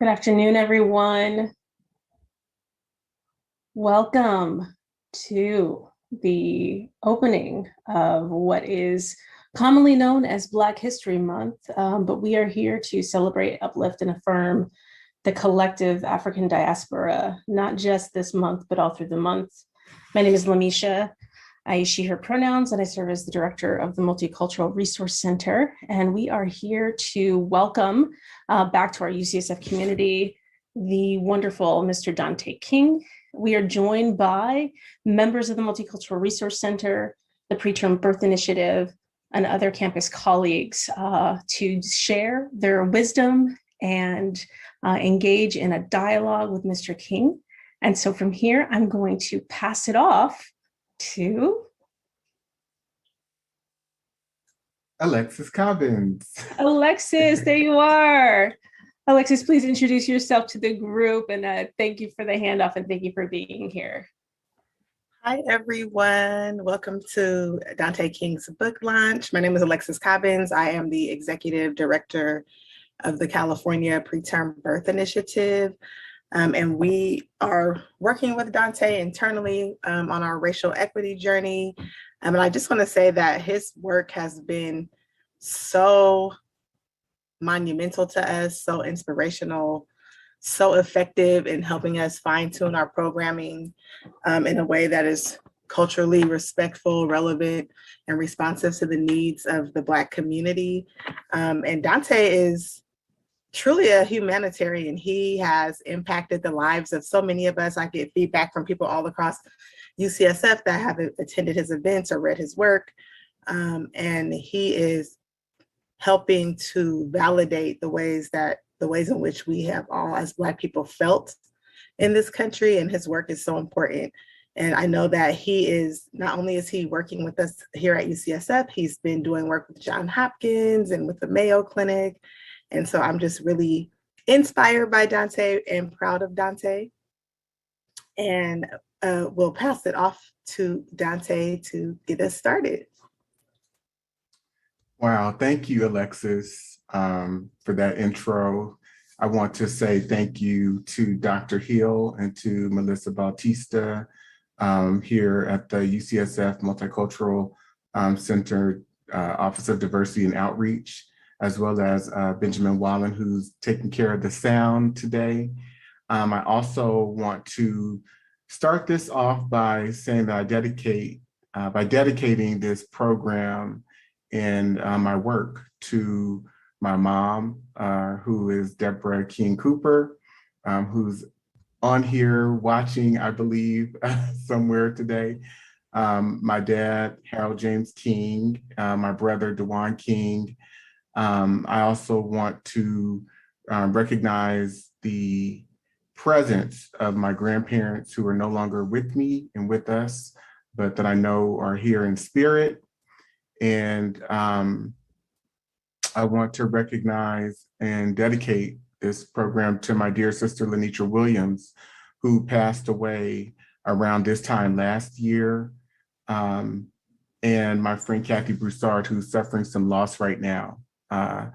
Good afternoon, everyone. Welcome to the opening of what is commonly known as Black History Month, but we are here to celebrate, uplift, and affirm the collective African diaspora, not just this month, but all through the month. My name is Lamisha. I use she, her pronouns, and I serve as the director of the Multicultural Resource Center. And we are here to welcome back to our UCSF community the wonderful Mr. Dante King. We are joined by members of the Multicultural Resource Center, the Preterm Birth Initiative, and other campus colleagues to share their wisdom and engage in a dialogue with Mr. King. And so from here, I'm going to pass it off to Alexis Cobbins. Alexis. There you are. Alexis, please introduce yourself to the group, and thank you for the handoff and thank you for being here. Hi, everyone. Welcome to Dante King's book launch. My name is Alexis Cobbins. I am the executive director of the California Preterm Birth Initiative. And we are working with Dante internally on our racial equity journey. And I just want to say that his work has been so monumental to us, so inspirational, so effective in helping us fine-tune our programming in a way that is culturally respectful, relevant, and responsive to the needs of the Black community. And Dante is truly a humanitarian. He has impacted the lives of so many of us. I get feedback from people all across UCSF that have attended his events or read his work. And he is helping to validate the ways in which we have all as Black people felt in this country. And his work is so important. And I know that he is, not only is he working with us here at UCSF, he's been doing work with Johns Hopkins and with the Mayo Clinic. And so I'm just really inspired by Dante and proud of Dante. And we'll pass it off to Dante to get us started. Wow, thank you, Alexis, for that intro. I want to say thank you to Dr. Hill and to Melissa Bautista here at the UCSF Multicultural Center Office of Diversity and Outreach, as well as Benjamin Wallen, who's taking care of the sound today. I also want to start this off by saying that by dedicating this program and my work to my mom, who is Deborah King Cooper, who's on here watching, I believe, somewhere today. My dad, Harold James King, my brother, Dewan King. I also want to recognize the presence of my grandparents who are no longer with me and with us, but that I know are here in spirit. And I want to recognize and dedicate this program to my dear sister, Lenitra Williams, who passed away around this time last year. And my friend, Kathy Broussard, who's suffering some loss right now. I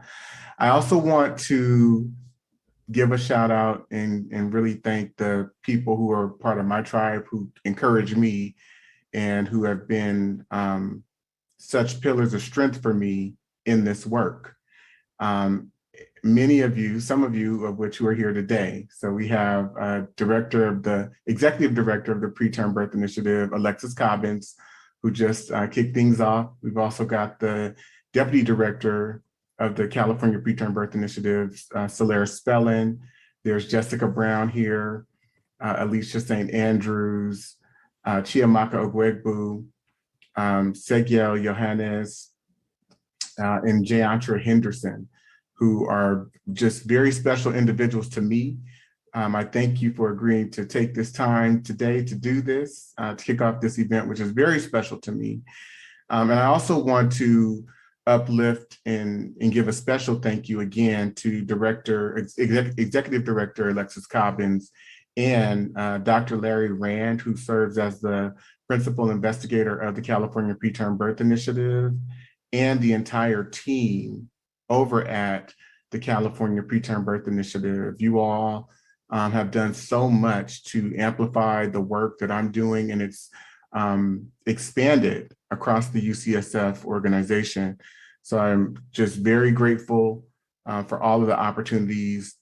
also want to give a shout out and really thank the people who are part of my tribe who encourage me and who have been such pillars of strength for me in this work. Many of you, some of you of which who are here today. So we have executive director of the Preterm Birth Initiative, Alexis Cobbins, who just kicked things off. We've also got the deputy director of the California Preterm Birth Initiative, Solaire Spellin. There's Jessica Brown here, Alicia St. Andrews, Chiamaka Ogwegbu, Segiel Johannes, and Jayantra Henderson, who are just very special individuals to me. I thank you for agreeing to take this time today to do this, to kick off this event, which is very special to me. And I also want to uplift and give a special thank you again to Executive Director Alexis Cobbins and Dr. Larry Rand, who serves as the Principal Investigator of the California Preterm Birth Initiative, and the entire team over at the California Preterm Birth Initiative. You all have done so much to amplify the work that I'm doing, and it's expanded across the UCSF organization. So I'm just very grateful for all of the opportunities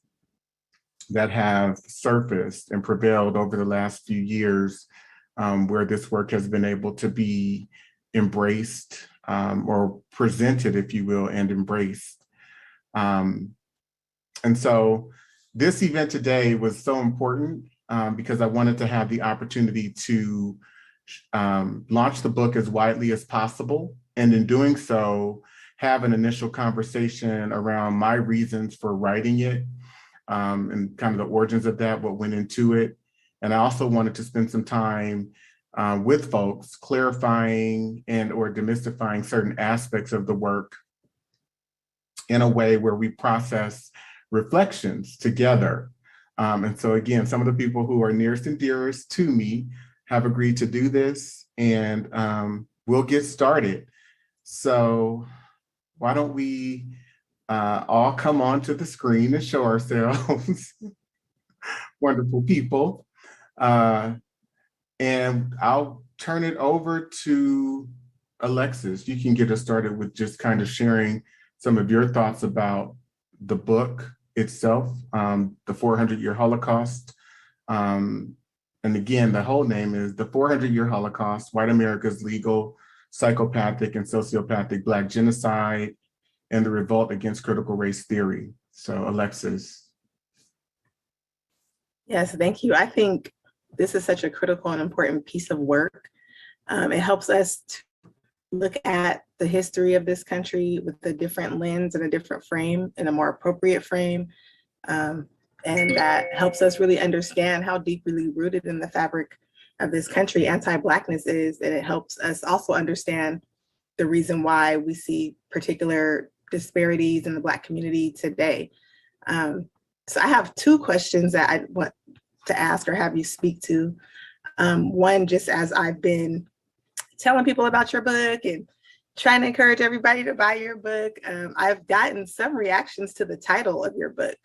that have surfaced and prevailed over the last few years, where this work has been able to be embraced or presented, if you will, and embraced. And so this event today was so important because I wanted to have the opportunity to launch the book as widely as possible. And in doing so, have an initial conversation around my reasons for writing it and kind of the origins of that, what went into it. And I also wanted to spend some time with folks clarifying and or demystifying certain aspects of the work in a way where we process reflections together. And so again, some of the people who are nearest and dearest to me have agreed to do this, and we'll get started. So why don't we all come onto the screen and show ourselves, wonderful people. And I'll turn it over to Alexis. You can get us started with just kind of sharing some of your thoughts about the book itself, The 400-Year Holocaust. And again, the whole name is The 400-Year Holocaust, White America's Legal, Psychopathic, and Sociopathic Black Genocide, and the Revolt Against Critical Race Theory. So Alexis. Yes, thank you. I think this is such a critical and important piece of work. It helps us to look at the history of this country with a different lens and a different frame, and a more appropriate frame. And that helps us really understand how deeply rooted in the fabric of this country anti-Blackness is. And it helps us also understand the reason why we see particular disparities in the Black community today. So I have two questions that I want to ask or have you speak to. One, just as I've been telling people about your book and trying to encourage everybody to buy your book, I've gotten some reactions to the title of your book.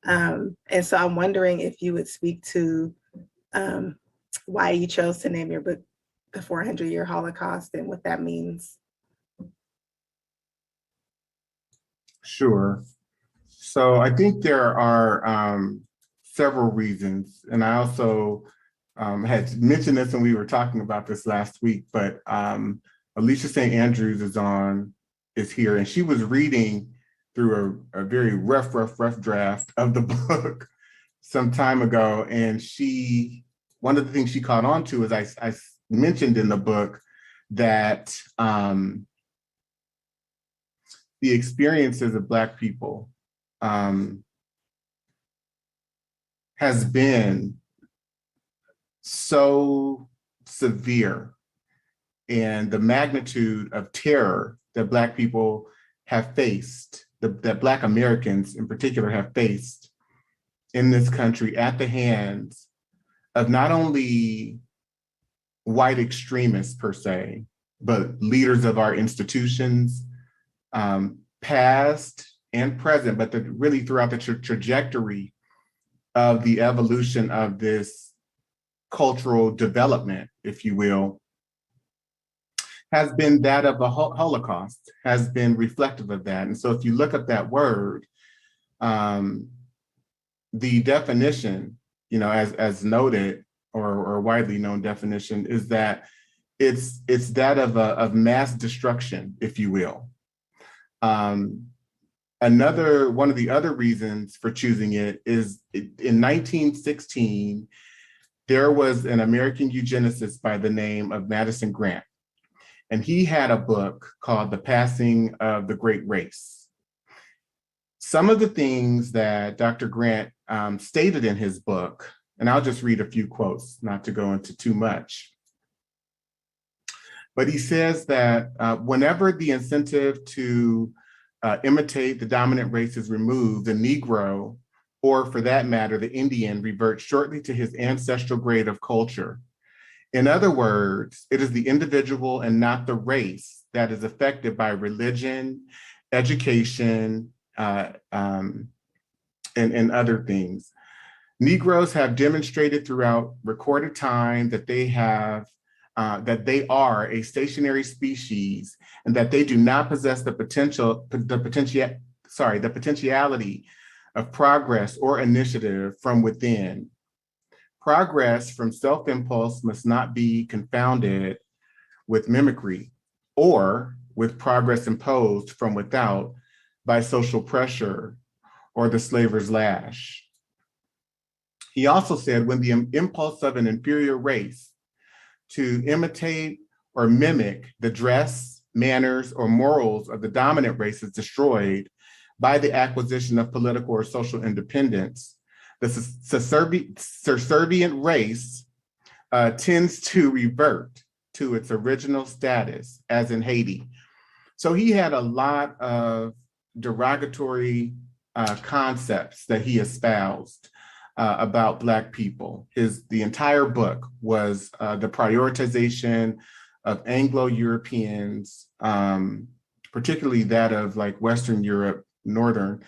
And so I'm wondering if you would speak to why you chose to name your book The 400-Year Holocaust and what that means. Sure. So I think there are several reasons, and I also had mentioned this when we were talking about this last week, but Alicia St. Andrews is here, and she was reading through a very rough draft of the book some time ago, and one of the things she caught on to is I mentioned in the book that the experiences of Black people has been so severe, and the magnitude of terror that Black people have faced, that Black Americans in particular have faced in this country at the hands of not only white extremists per se, but leaders of our institutions, past and present, but really throughout the trajectory of the evolution of this cultural development, if you will, has been that of the Holocaust, has been reflective of that. And so if you look at that word, the definition, as noted, or widely known definition, is that it's that of mass destruction, if you will. One of the other reasons for choosing it is in 1916, there was an American eugenicist by the name of Madison Grant. And he had a book called The Passing of the Great Race. Some of the things that Dr. Grant stated in his book, and I'll just read a few quotes, not to go into too much. But he says that whenever the incentive to imitate the dominant race is removed, the Negro, or for that matter, the Indian, reverts shortly to his ancestral grade of culture. In other words, it is the individual and not the race that is affected by religion, education, and other things. Negroes have demonstrated throughout recorded time that they are a stationary species and that they do not possess the potentiality of progress or initiative from within. Progress from self-impulse must not be confounded with mimicry or with progress imposed from without by social pressure or the slaver's lash. He also said, when the impulse of an inferior race to imitate or mimic the dress, manners, or morals of the dominant race is destroyed by the acquisition of political or social independence, the subservient race tends to revert to its original status, as in Haiti. So he had a lot of derogatory concepts that he espoused about Black people. The entire book was the prioritization of Anglo-Europeans, particularly that of like Western Europe, Northern,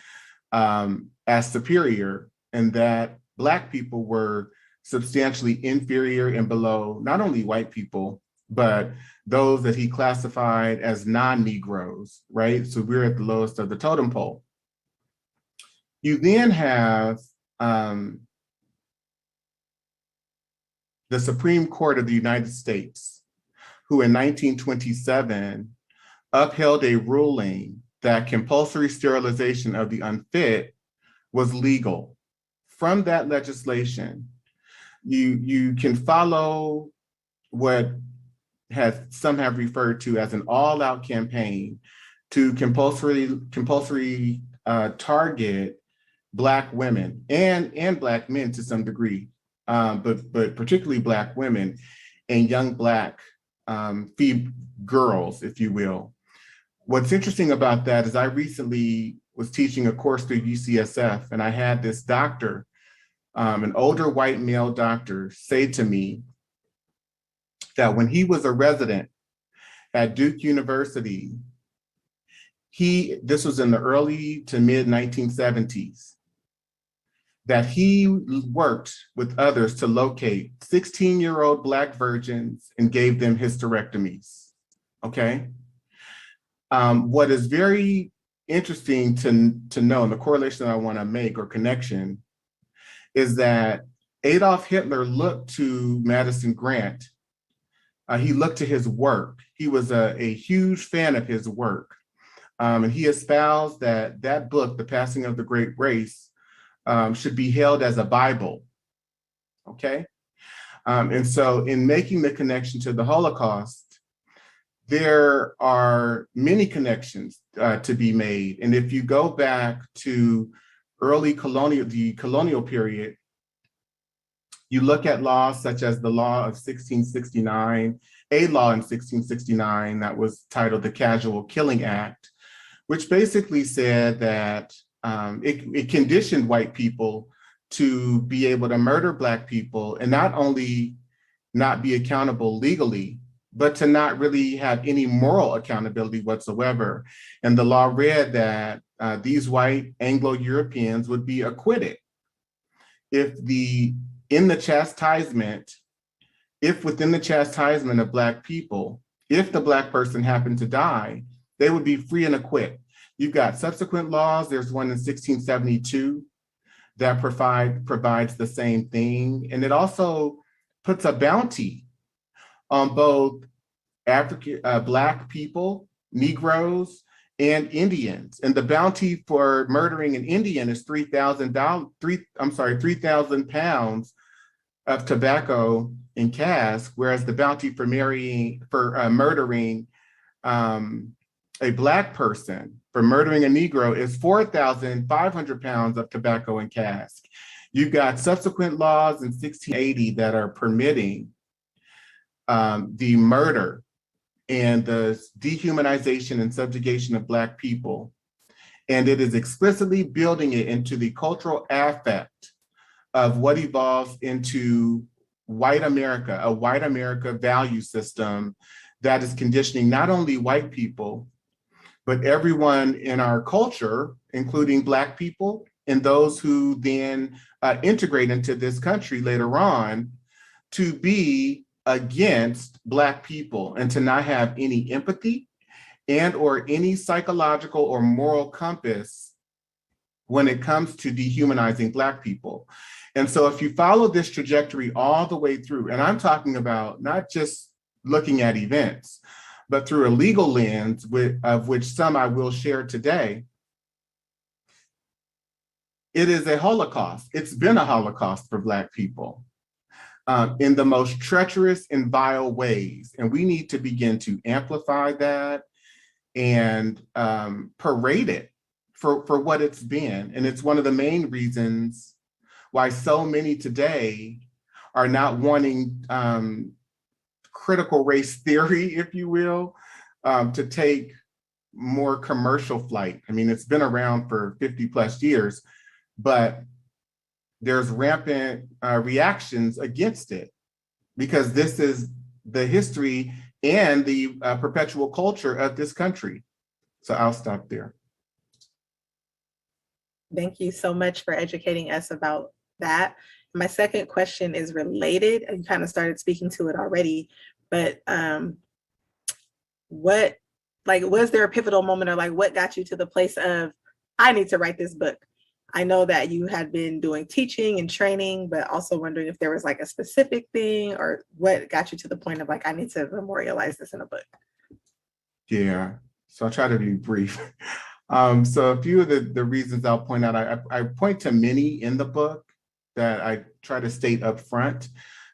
as superior, and that Black people were substantially inferior and below not only white people, but those that he classified as non-Negroes, right? So we're at the lowest of the totem pole. You then have the Supreme Court of the United States, who in 1927 upheld a ruling that compulsory sterilization of the unfit was legal. From that legislation, you can follow what some have referred to as an all-out campaign to compulsory target Black women and Black men to some degree, but particularly Black women and young Black girls, if you will. What's interesting about that is I recently was teaching a course through UCSF, and I had this doctor, an older white male doctor, say to me that when he was a resident at Duke University, this was in the early to mid 1970s, that he worked with others to locate 16-year-old Black virgins and gave them hysterectomies, okay? What is very interesting to know, and the correlation that I wanna make or connection, is that Adolf Hitler looked to Madison Grant. He looked to his work. He was a huge fan of his work. And he espoused that book, The Passing of the Great Race, should be held as a Bible, okay? And so in making the connection to the Holocaust, there are many connections to be made. And if you go back to the colonial period, you look at laws such as the law of 1669, a law in 1669 that was titled the Casual Killing Act, which basically said that it conditioned white people to be able to murder Black people and not only not be accountable legally, but to not really have any moral accountability whatsoever. And the law read that these white Anglo-Europeans would be acquitted if within the chastisement of Black people, if the Black person happened to die, they would be free and acquit. You've got subsequent laws. There's one in 1672 that provides the same thing. And it also puts a bounty on both Black people, Negroes, and Indians. And the bounty for murdering an Indian is 3,000 pounds of tobacco in cask, whereas the bounty for murdering a Black person, for murdering a Negro, is 4,500 pounds of tobacco in cask. You've got subsequent laws in 1680 that are permitting the murder and the dehumanization and subjugation of Black people. And it is explicitly building it into the cultural affect of what evolves into white America, a white America value system that is conditioning not only white people, but everyone in our culture, including Black people and those who then integrate into this country later on, to be against Black people and to not have any empathy and or any psychological or moral compass when it comes to dehumanizing Black people. And so if you follow this trajectory all the way through, and I'm talking about not just looking at events, but through a legal lens, of which some I will share today, it is a Holocaust. It's been a Holocaust for Black people in the most treacherous and vile ways. And we need to begin to amplify that and parade it for what it's been. And it's one of the main reasons why so many today are not wanting critical race theory, if you will, to take more commercial flight. I mean, it's been around for 50 plus years, but there's rampant reactions against it because this is the history and the perpetual culture of this country. So I'll stop there. Thank you so much for educating us about that. My second question is related. You kind of started speaking to it already, but was there a pivotal moment, or like what got you to the place of, I need to write this book? I know that you had been doing teaching and training, but also wondering if there was like a specific thing or what got you to the point of like, I need to memorialize this in a book. Yeah, so I'll try to be brief. So a few of the reasons I'll point out, I point to many in the book that I try to state up front,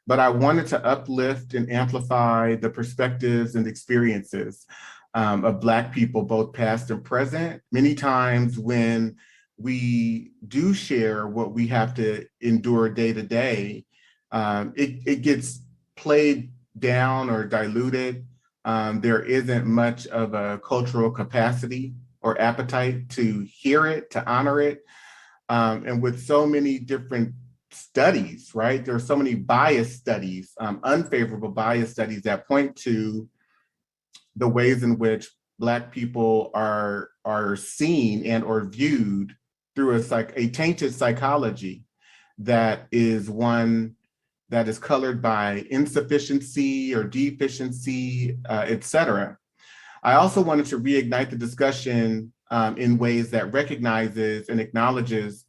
but I wanted to uplift and amplify the perspectives and experiences of Black people, both past and present. Many times when we do share what we have to endure day to day, it gets played down or diluted. There isn't much of a cultural capacity or appetite to hear it, to honor it. And with so many different studies, right? There are so many bias studies, unfavorable bias studies that point to the ways in which Black people are seen and or viewed through a tainted psychology that is one that is colored by insufficiency or deficiency, et cetera. I also wanted to reignite the discussion in ways that recognizes and acknowledges,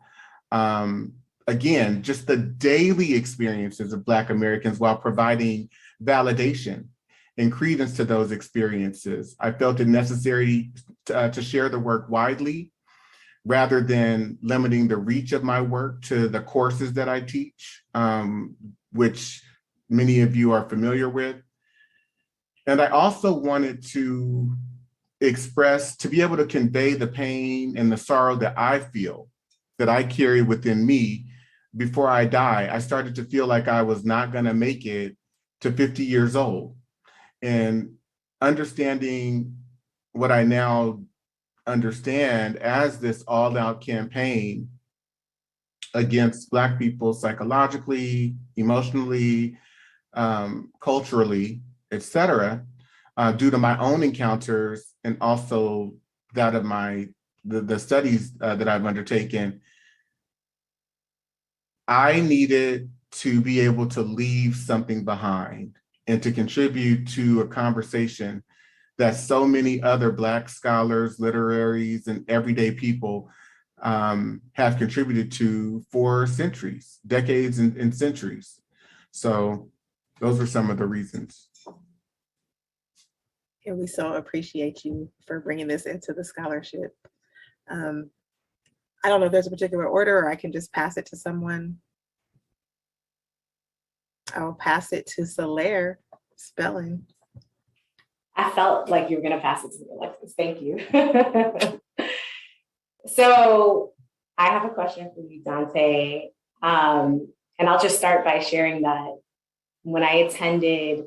again, just the daily experiences of Black Americans while providing validation and credence to those experiences. I felt it necessary to share the work widely rather than limiting the reach of my work to the courses that I teach, which many of you are familiar with. And I also wanted to be able to convey the pain and the sorrow that I feel, that I carry within me before I die. I started to feel like I was not gonna make it to 50 years old. And understanding what I now understand as this all-out campaign against Black people psychologically, emotionally, culturally, et cetera, due to my own encounters and also that of the studies that I've undertaken, I needed to be able to leave something behind and to contribute to a conversation that so many other Black scholars, literaries, and everyday people have contributed to for centuries, decades and centuries. So those are some of the reasons. And we so appreciate you for bringing this into the scholarship. I don't know if there's a particular order or I can just pass it to someone. I'll pass it to Solaire Spelling. I felt like you were going to pass it to me, Alexis. Thank you. So I have a question for you, Dante. And I'll just start by sharing that when I attended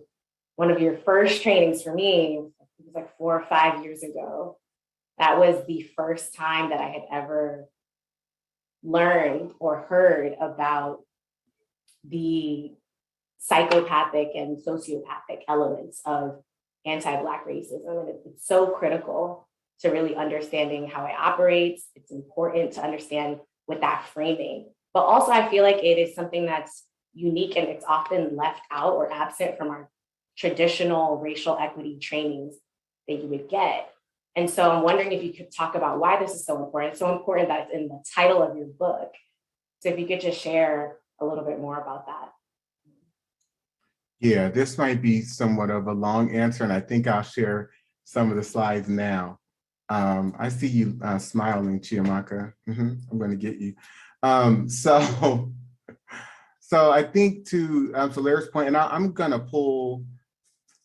one of your first trainings for me, it was like 4 or 5 years ago, that was the first time that I had ever learned or heard about the psychopathic and sociopathic elements of anti-Black racism. And it's so critical to really understanding how it operates. It's important to understand with that framing. But also, I feel like it is something that's unique and it's often left out or absent from our traditional racial equity trainings that you would get. And so I'm wondering if you could talk about why this is so important. It's so important that it's in the title of your book. So if you could just share a little bit more about that. Yeah, this might be somewhat of a long answer, and I think I'll share some of the slides now. I see you smiling, Chiamaka. I'm going to get you. So I think to Larry's point, and I'm going to pull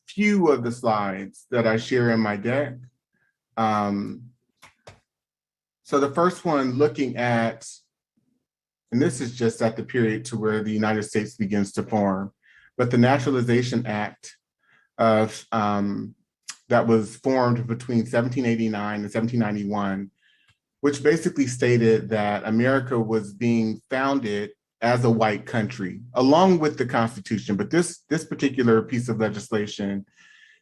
few of the slides that I share in my deck. So the first one looking at, and this is just at the period to where the United States begins to form, but the Naturalization Act of that was formed between 1789 and 1791, which basically stated that America was being founded as a white country, along with the Constitution. But this particular piece of legislation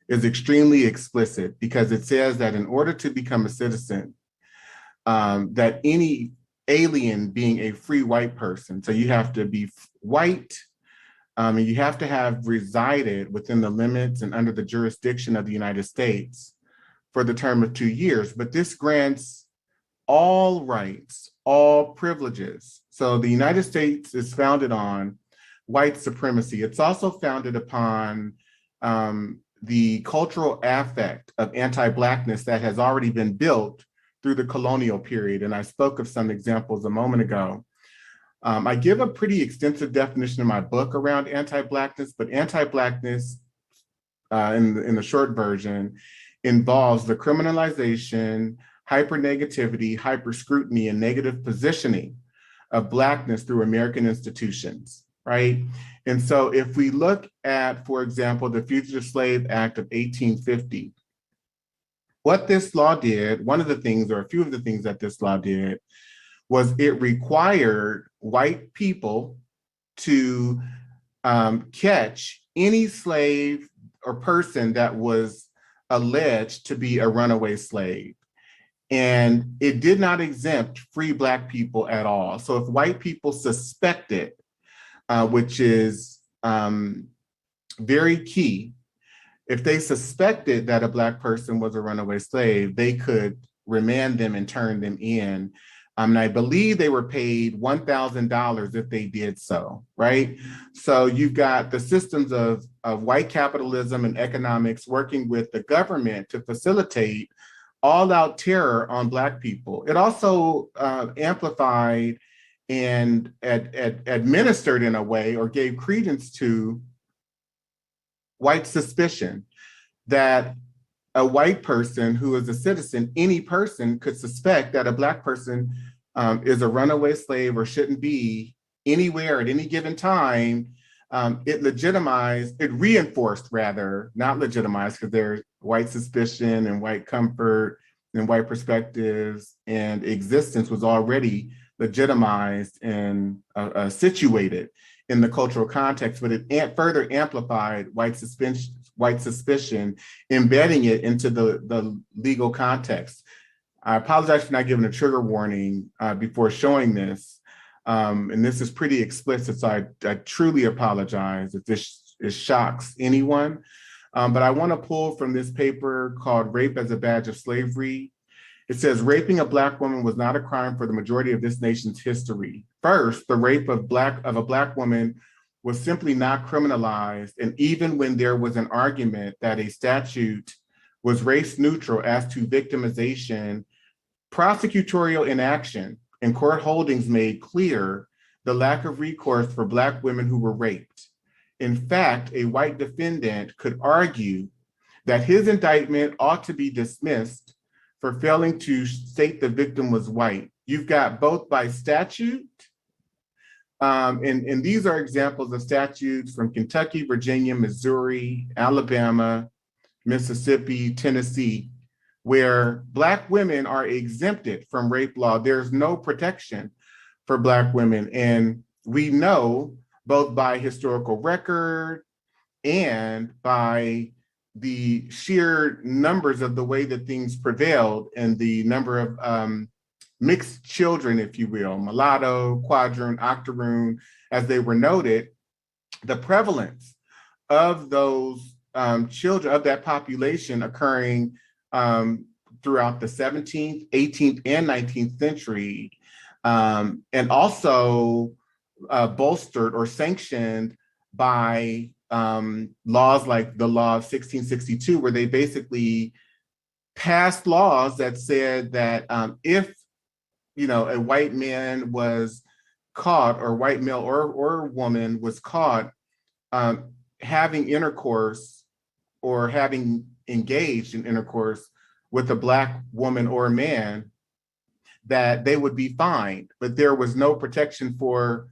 is extremely explicit because it says that in order to become a citizen, that any alien being a free white person, so you have to be white, and you have to have resided within the limits and under the jurisdiction of the United States for the term of 2 years. But this grants all rights, all privileges. So the United States is founded on white supremacy. It's also founded upon the cultural affect of anti-Blackness that has already been built through the colonial period. And I spoke of some examples a moment ago. I give a pretty extensive definition in my book around anti-Blackness, but anti-Blackness, in the short version, involves the criminalization, hyper-negativity, hyper-scrutiny, and negative positioning of Blackness through American institutions, right? And so if we look at, for example, the Fugitive Slave Act of 1850, what this law did, one of the things, or a few of the things that this law did, was it required white people to catch any slave or person that was alleged to be a runaway slave. And it did not exempt free Black people at all. So if white people suspected, which is very key, if they suspected that a Black person was a runaway slave, they could remand them and turn them in. And I believe they were paid $1,000 if they did so, right? So you've got the systems of white capitalism and economics working with the government to facilitate all-out terror on Black people. It also amplified and administered in a way, or gave credence to, white suspicion that a white person who is a citizen, any person could suspect that a Black person is a runaway slave or shouldn't be anywhere at any given time. It reinforced rather, not legitimized, because there's white suspicion and white comfort and white perspectives and existence was already legitimized and situated in the cultural context, but it further amplified white suspicion, embedding it into the legal context. I apologize for not giving a trigger warning before showing this. And this is pretty explicit, so I truly apologize if this shocks anyone. But I want to pull from this paper called Rape as a Badge of Slavery. It says, raping a Black woman was not a crime for the majority of this nation's history. First, the rape of a Black woman was simply not criminalized. And even when there was an argument that a statute was race neutral as to victimization, prosecutorial inaction and court holdings made clear the lack of recourse for Black women who were raped. In fact, a white defendant could argue that his indictment ought to be dismissed for failing to state the victim was white. You've got both by statute, and these are examples of statutes from Kentucky, Virginia, Missouri, Alabama, Mississippi, Tennessee, where Black women are exempted from rape law. There's no protection for Black women. And we know both by historical record and by the sheer numbers of the way that things prevailed and the number of mixed children, if you will, mulatto, quadroon, octoroon, as they were noted, the prevalence of those children, of that population occurring throughout the 17th, 18th, and 19th century, and also bolstered or sanctioned by laws like the law of 1662, where they basically passed laws that said that if a white man was caught, or white male or woman was caught having intercourse or having engaged in intercourse with a Black woman or a man, that they would be fined, but there was no protection for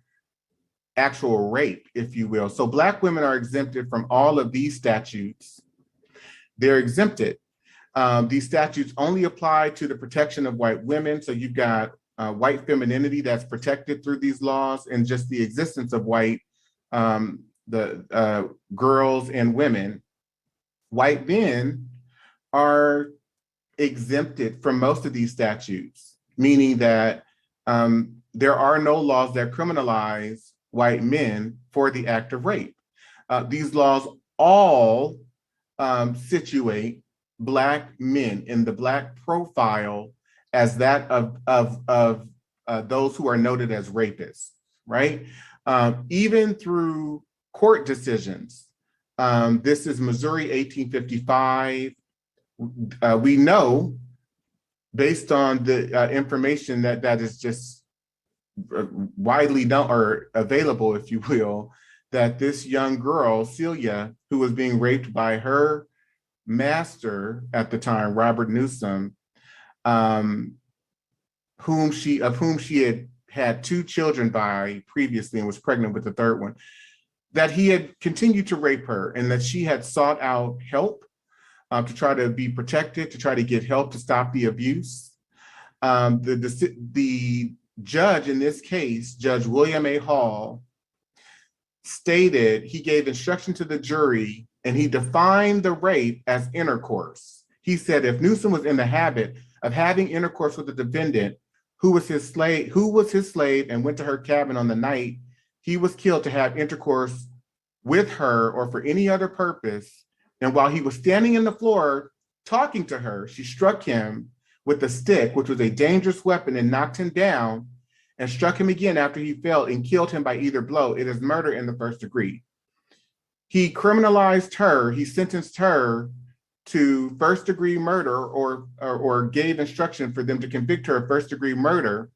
actual rape, if you will. So Black women are exempted from all of these statutes. They're exempted. These statutes only apply to the protection of white women. So you've got white femininity that's protected through these laws, and just the existence of white girls and women. White men are exempted from most of these statutes, meaning that there are no laws that criminalize white men for the act of rape. These laws all situate Black men in the Black profile as that of those who are noted as rapists, right? Even through court decisions. This is Missouri 1855. We know, based on the information that is just widely known or available, if you will, that this young girl, Celia, who was being raped by her master at the time, Robert Newsom, of whom she had 2 children by previously and was pregnant with the third one, that he had continued to rape her, and that she had sought out help to try to be protected, to try to get help to stop the abuse. The judge in this case, Judge William A. Hall, stated, he gave instruction to the jury, and he defined the rape as intercourse. He said if Newsom was in the habit of having intercourse with the defendant who was his slave and went to her cabin on the night he was killed to have intercourse with her or for any other purpose, and while he was standing in the floor talking to her, she struck him with a stick, which was a dangerous weapon, and knocked him down, and struck him again after he fell and killed him by either blow. It is murder in the first degree. He criminalized her, he sentenced her to first degree murder, or gave instruction for them to convict her of first degree murder,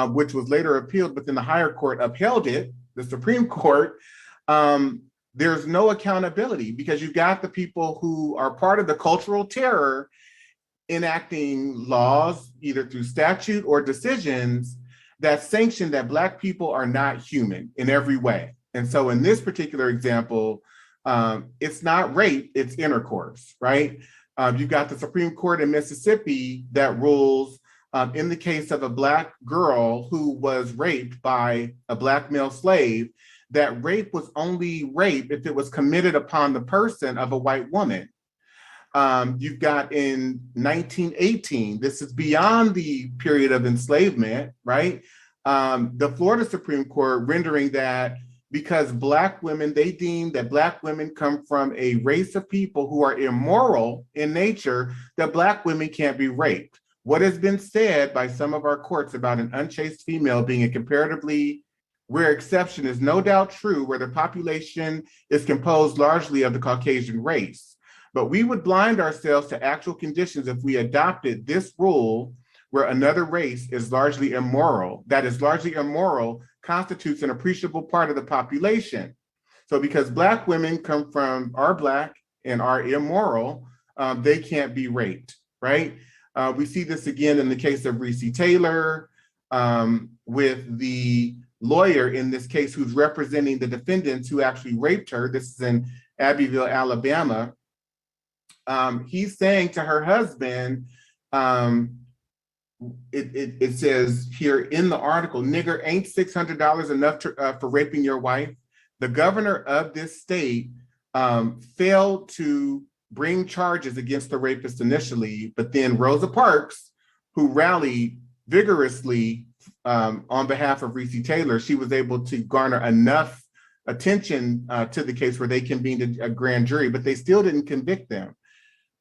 which was later appealed, but then the higher court upheld it, the Supreme Court. There's no accountability, because you've got the people who are part of the cultural terror enacting laws, either through statute or decisions, that sanction that Black people are not human in every way. And so in this particular example, it's not rape, it's intercourse, right? You've got the Supreme Court in Mississippi that rules in the case of a Black girl who was raped by a Black male slave, that rape was only rape if it was committed upon the person of a white woman. You've got in 1918, this is beyond the period of enslavement, right? The Florida Supreme Court rendering that because Black women, they deem that Black women come from a race of people who are immoral in nature, that Black women can't be raped. What has been said by some of our courts about an unchaste female being a comparatively rare exception is no doubt true, where the population is composed largely of the Caucasian race. But we would blind ourselves to actual conditions if we adopted this rule, where another race is largely immoral. That is largely immoral constitutes an appreciable part of the population. So because Black women are Black and are immoral, they can't be raped, right? We see this again in the case of Recy Taylor, with the lawyer in this case who's representing the defendants who actually raped her. This is in Abbeville, Alabama. He's saying to her husband, it says here in the article, "Nigger, ain't $600 enough for raping your wife?" The governor of this state failed to bring charges against the rapist initially, but then Rosa Parks, who rallied vigorously on behalf of Recy Taylor, she was able to garner enough attention to the case where they convened a grand jury, but they still didn't convict them.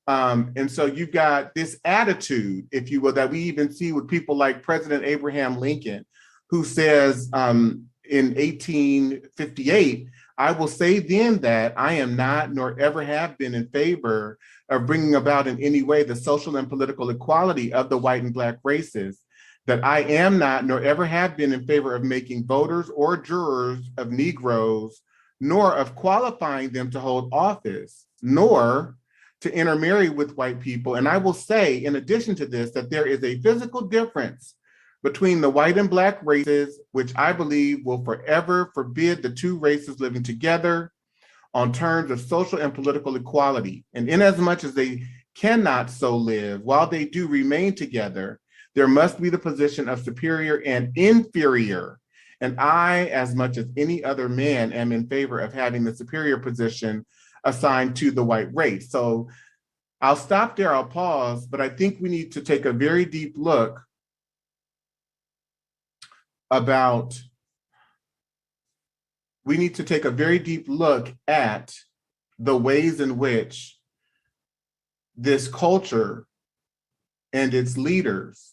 And so you've got this attitude, if you will, that we even see with people like President Abraham Lincoln, who says in 1858, I will say then that I am not, nor ever have been, in favor of bringing about in any way the social and political equality of the white and Black races, that I am not, nor ever have been, in favor of making voters or jurors of Negroes, nor of qualifying them to hold office, nor to intermarry with white people. And I will say, in addition to this, that there is a physical difference between the white and Black races, which I believe will forever forbid the two races living together on terms of social and political equality. And inasmuch as they cannot so live, while they do remain together, there must be the position of superior and inferior. And I, as much as any other man, am in favor of having the superior position assigned to the white race. So I'll stop there, I'll pause, but I think we need to take a very deep look at the ways in which this culture and its leaders,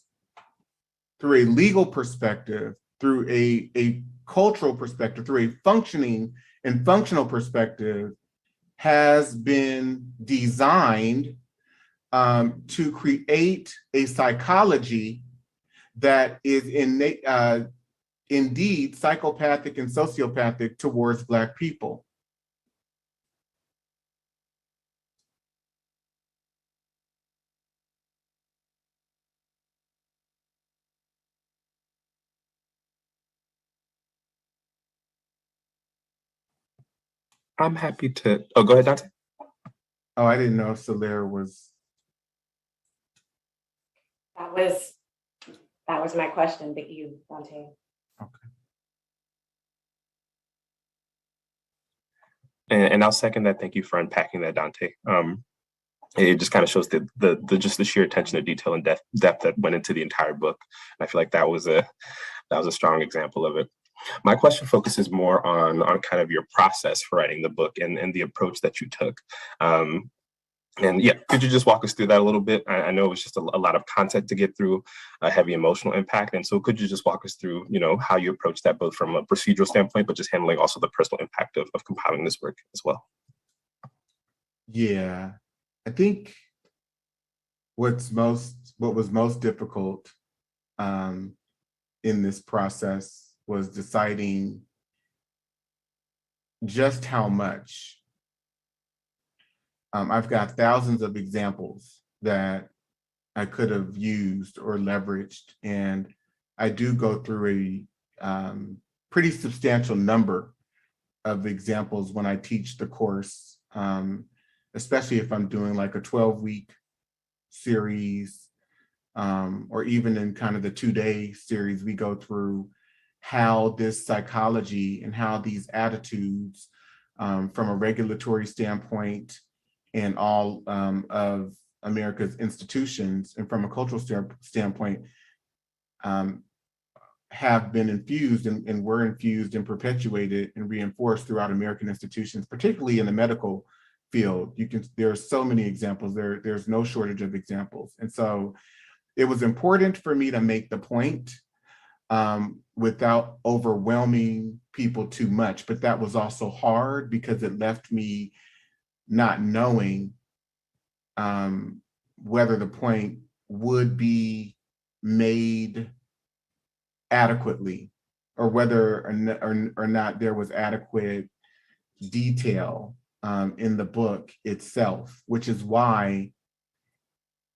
through a legal perspective, through a cultural perspective, through a functioning and functional perspective, has been designed to create a psychology that is indeed psychopathic and sociopathic towards Black people. I'm happy to, oh, go ahead, Dante. Oh, I didn't know if Solaire was. That was my question. Thank you, Dante. Okay. And I'll second that. Thank you for unpacking that, Dante. It just kind of shows the sheer attention to detail and depth that went into the entire book. And I feel like that was a strong example of it. My question focuses more on kind of your process for writing the book and the approach that you took. And yeah, could you just walk us through that a little bit? I know it was just a lot of content to get through, a heavy emotional impact. And so could you just walk us through, how you approach that, both from a procedural standpoint, but just handling also the personal impact of compiling this work as well? Yeah, I think what was most difficult in this process was deciding just how much. I've got thousands of examples that I could have used or leveraged, and I do go through a pretty substantial number of examples when I teach the course, especially if I'm doing like a 12-week series, or even in kind of the 2-day series, we go through how this psychology and how these attitudes from a regulatory standpoint and all of America's institutions, and from a cultural standpoint, have been infused and were infused and perpetuated and reinforced throughout American institutions, particularly in the medical field. There are so many examples. There's no shortage of examples. And so it was important for me to make the point without overwhelming people too much. But that was also hard because it left me not knowing whether the point would be made adequately, or whether or not there was adequate detail in the book itself, which is why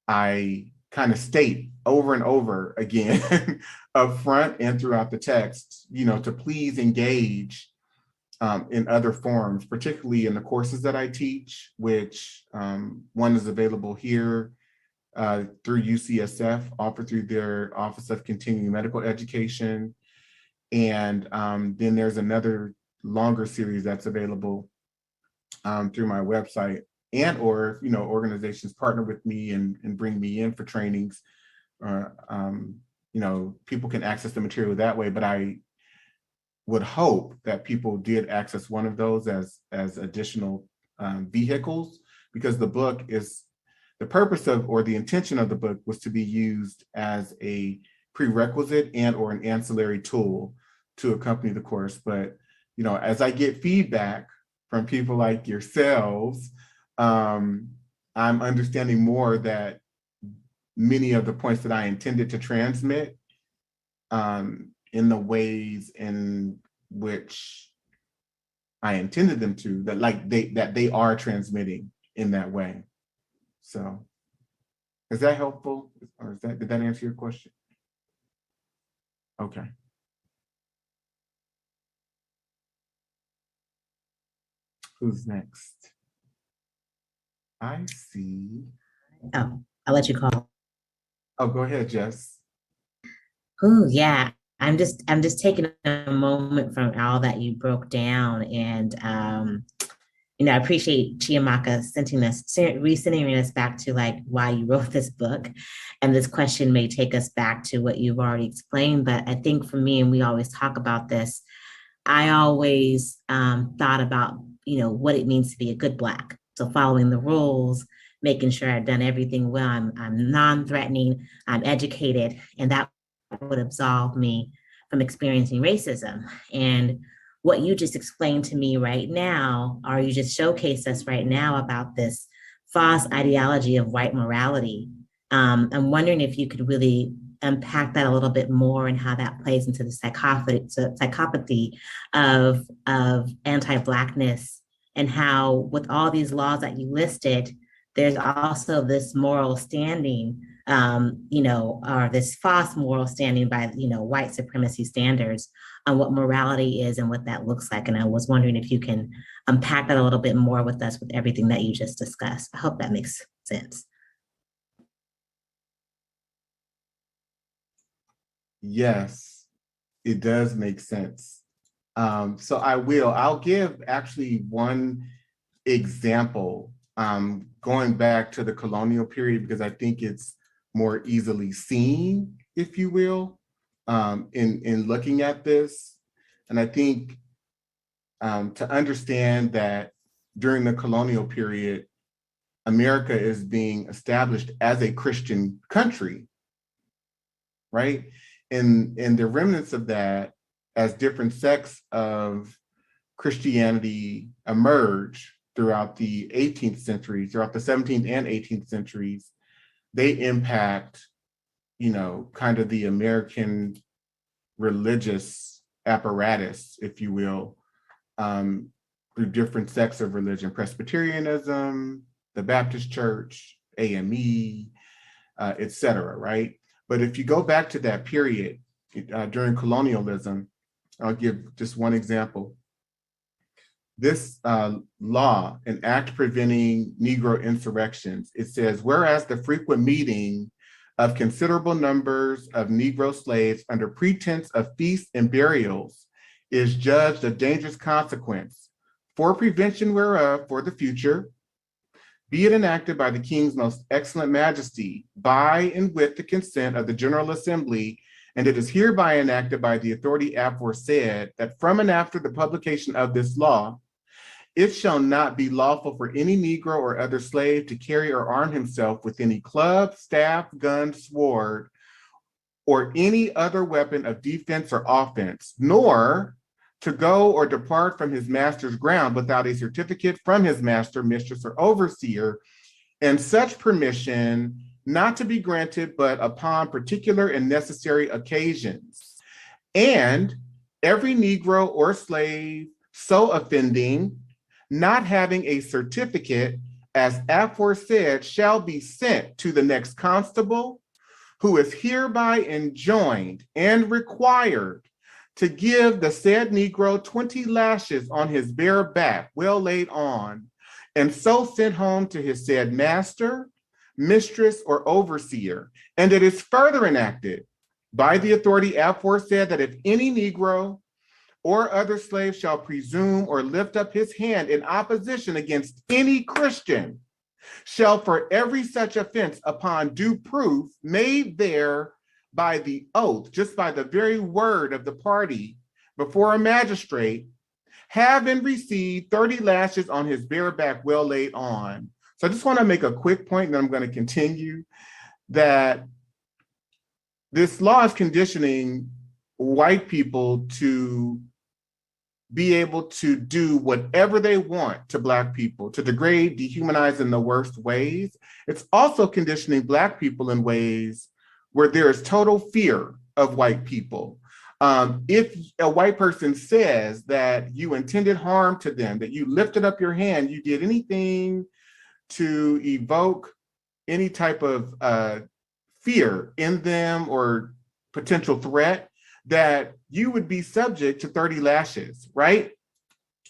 I kind of state over and over again up front and throughout the text, to please engage in other forms, particularly in the courses that I teach, which one is available here through UCSF, offered through their Office of Continuing Medical Education. And then there's another longer series that's available through my website, and or organizations partner with me and bring me in for trainings. People can access the material that way, but I would hope that people did access one of those as additional vehicles, because the purpose of, or the intention of the book was to be used as a prerequisite and or an ancillary tool to accompany the course. But as I get feedback from people like yourselves, I'm understanding more that many of the points that I intended to transmit in the ways in which I intended them to, that they are transmitting in that way. So is that helpful? Or did that answer your question? Okay. Who's next? I see. Oh, I'll let you call. Oh, go ahead, Jess. Oh, yeah. I'm just taking a moment from all that you broke down, and I appreciate Chiamaka resending us back to like why you wrote this book. And this question may take us back to what you've already explained, but I think for me, and we always talk about this, I always thought about, what it means to be a good Black. So following the rules, making sure I've done everything well, I'm non-threatening, I'm educated, and that would absolve me from experiencing racism. And what you just explained to me right now, or you just showcased us right now about this false ideology of white morality. I'm wondering if you could really unpack that a little bit more and how that plays into the psychopathy of anti-Blackness, and how with all these laws that you listed, there's also this moral standing, or this false moral standing by, white supremacy standards on what morality is and what that looks like. And I was wondering if you can unpack that a little bit more with us with everything that you just discussed. I hope that makes sense. Yes, it does make sense. So I'll give actually one example, going back to the colonial period, because I think it's more easily seen, if you will, in looking at this. And I think to understand that during the colonial period, America is being established as a Christian country, right? And the remnants of that, as different sects of Christianity emerge throughout the 18th century, throughout the 17th and 18th centuries, they impact, kind of the American religious apparatus, if you will, through different sects of religion: Presbyterianism, the Baptist Church, AME, et cetera, right? But if you go back to that period during colonialism, I'll give just one example. This law, an act preventing Negro insurrections, it says, whereas the frequent meeting of considerable numbers of Negro slaves under pretense of feasts and burials is judged a dangerous consequence, for prevention whereof for the future, be it enacted by the King's most excellent majesty, by and with the consent of the General Assembly, and it is hereby enacted by the authority aforesaid, that from and after the publication of this law, it shall not be lawful for any Negro or other slave to carry or arm himself with any club, staff, gun, sword, or any other weapon of defense or offense, nor to go or depart from his master's ground without a certificate from his master, mistress, or overseer, and such permission not to be granted but upon particular and necessary occasions. And every Negro or slave so offending, not having a certificate as aforesaid, shall be sent to the next constable, who is hereby enjoined and required to give the said Negro 20 lashes on his bare back, well laid on, and so sent home to his said master, mistress, or overseer. And it is further enacted by the authority aforesaid that if any Negro or other slave shall presume or lift up his hand in opposition against any Christian shall for every such offense upon due proof made there by the oath, just by the very word of the party before a magistrate, have and receive 30 lashes on his bare back well laid on. So I just want to make a quick point, and then I'm going to continue, that this law is conditioning white people to be able to do whatever they want to Black people, to degrade, dehumanize in the worst ways. It's also conditioning Black people in ways where there is total fear of white people. If a white person says that you intended harm to them, that you lifted up your hand, you did anything to evoke any type of fear in them or potential threat, that you would be subject to 30 lashes, right?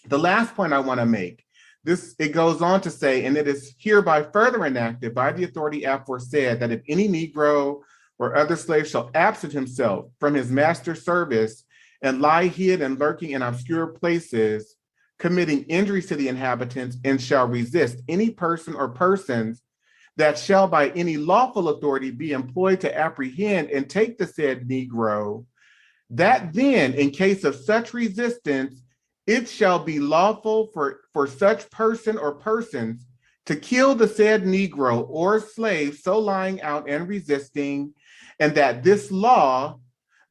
The last point I want to make, it goes on to say, and it is hereby further enacted by the authority aforesaid, that if any Negro or other slave shall absent himself from his master's service and lie hid and lurking in obscure places, committing injuries to the inhabitants, and shall resist any person or persons that shall by any lawful authority be employed to apprehend and take the said Negro, that then, in case of such resistance, it shall be lawful for such person or persons to kill the said Negro or slave so lying out and resisting, and that this law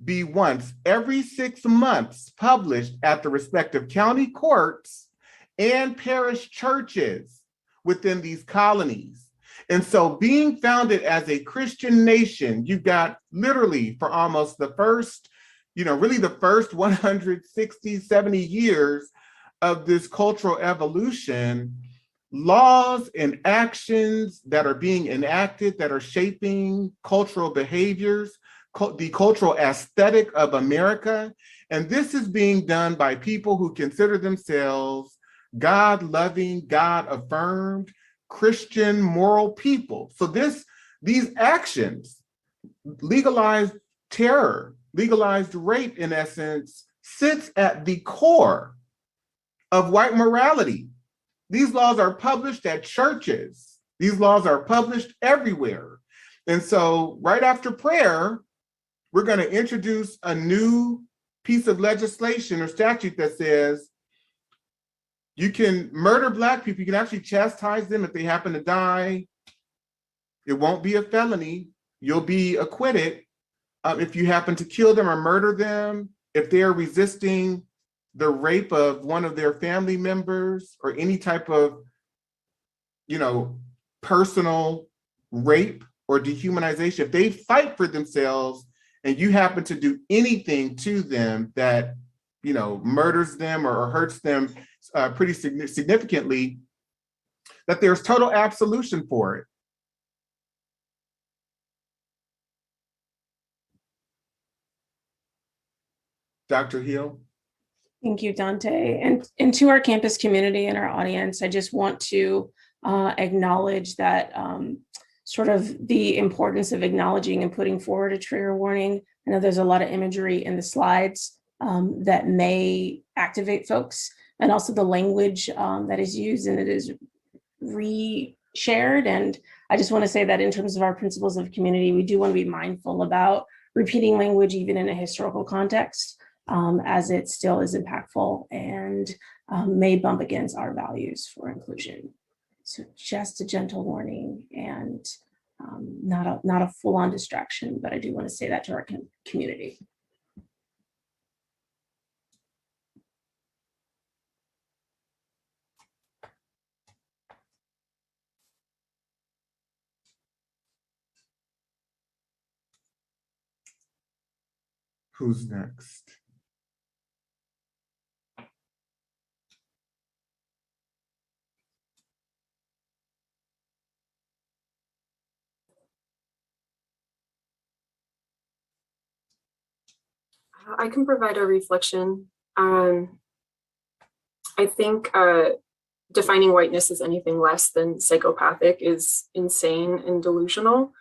be once every 6 months published at the respective county courts and parish churches within these colonies. And so being founded as a Christian nation, you've got literally for almost the first, really the first 160, 70 years of this cultural evolution, laws and actions that are being enacted that are shaping cultural behaviors, the cultural aesthetic of America. And this is being done by people who consider themselves God-loving, God-affirmed, Christian, moral people. So these actions, legalized terror, legalized rape, in essence, sits at the core of white morality. These laws are published at churches. These laws are published everywhere. And so right after prayer, we're going to introduce a new piece of legislation or statute that says you can murder Black people. You can actually chastise them if they happen to die. It won't be a felony. You'll be acquitted. If you happen to kill them or murder them, if they're resisting the rape of one of their family members or any type of, personal rape or dehumanization, if they fight for themselves and you happen to do anything to them that, murders them or hurts them pretty significantly, that there's total absolution for it. Dr. Hill? Thank you, Dante. And to our campus community and our audience, I just want to acknowledge that sort of the importance of acknowledging and putting forward a trigger warning. I know there's a lot of imagery in the slides that may activate folks, and also the language that is used and it is re-shared. And I just want to say that in terms of our principles of community, we do want to be mindful about repeating language even in a historical context, as it still is impactful and may bump against our values for inclusion. So just a gentle warning and not a full-on distraction, but I do want to say that to our community. Who's next? I can provide a reflection. I think defining whiteness as anything less than psychopathic is insane and delusional.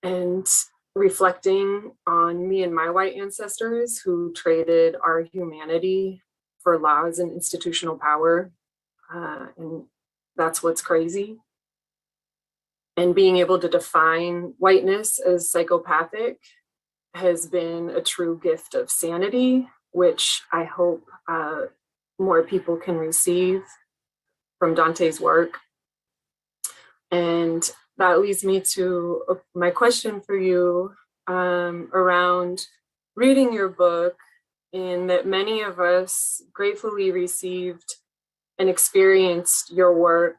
And reflecting on me and my white ancestors who traded our humanity for laws and institutional power. And that's what's crazy. And being able to define whiteness as psychopathic has been a true gift of sanity, which I hope more people can receive from Dante's work. And that leads me to my question for you around reading your book, in that many of us gratefully received and experienced your work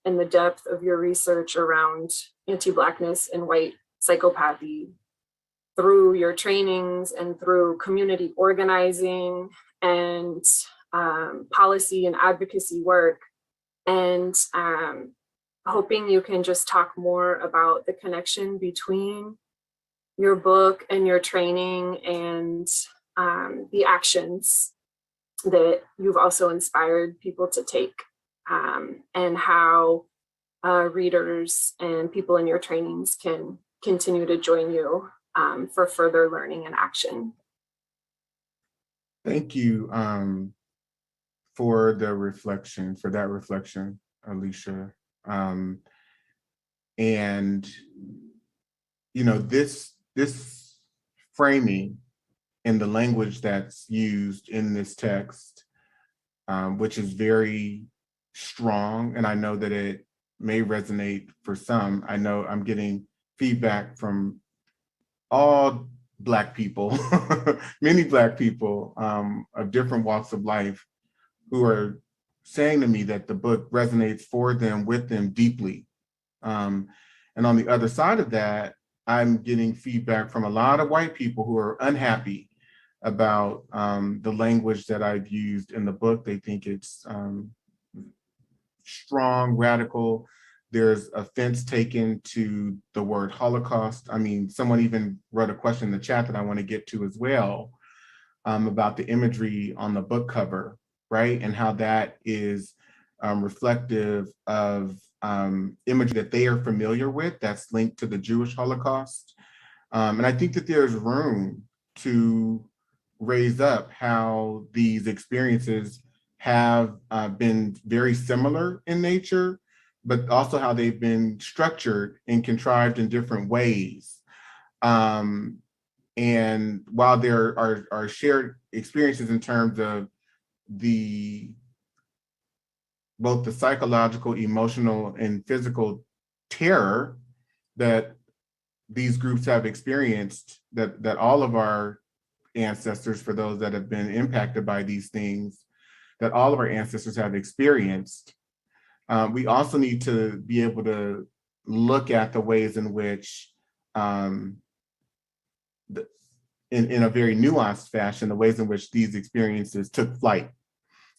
and the depth of your research around anti-Blackness and white psychopathy through your trainings and through community organizing and policy and advocacy work. And hoping you can just talk more about the connection between your book and your training and the actions that you've also inspired people to take, and how readers and people in your trainings can continue to join you for further learning and action. Thank you for that reflection, Alicia. And you know, this framing and the language that's used in this text, which is very strong, and I know that it may resonate for some. I know I'm getting feedback from all Black people, many Black people of different walks of life, who are saying to me that the book resonates for them, with them deeply. And on the other side of that, I'm getting feedback from a lot of white people who are unhappy about the language that I've used in the book. They think it's strong, radical. There's offense taken to the word Holocaust. I mean, someone even wrote a question in the chat that I want to get to as well, about the imagery on the book cover, right? And how that is reflective of imagery that they are familiar with that's linked to the Jewish Holocaust. And I think that there's room to raise up how these experiences have been very similar in nature, but also how they've been structured and contrived in different ways. And while there are shared experiences in terms of both the psychological, emotional, and physical terror that these groups have experienced, that all of our ancestors, for those that have been impacted by these things, that all of our ancestors have experienced, we also need to be able to look at the ways in which, in a very nuanced fashion, the ways in which these experiences took flight,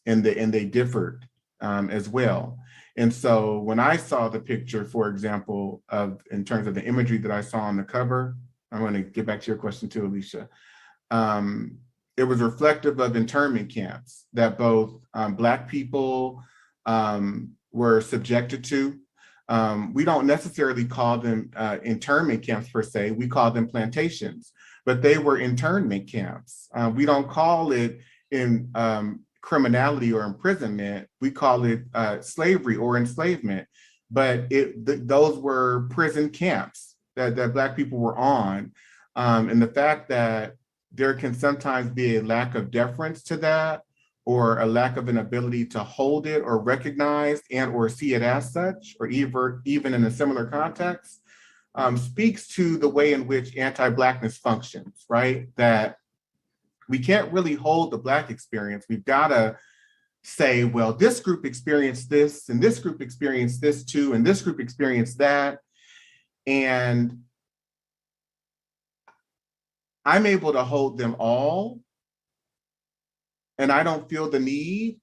and they differed as well. And so when I saw the picture, for example, in terms of the imagery that I saw on the cover, I'm going to get back to your question too, Alicia. It was reflective of internment camps that both Black people were subjected to. We don't necessarily call them internment camps per se, we call them plantations, but they were internment camps. We don't call it in criminality or imprisonment, we call it slavery or enslavement, but those were prison camps that Black people were on. And the fact that there can sometimes be a lack of deference to that, or a lack of an ability to hold it or recognize and or see it as such, or even in a similar context, speaks to the way in which anti-Blackness functions, right? That we can't really hold the Black experience. We've got to say, well, this group experienced this, and this group experienced this too, and this group experienced that. And I'm able to hold them all, and I don't feel the need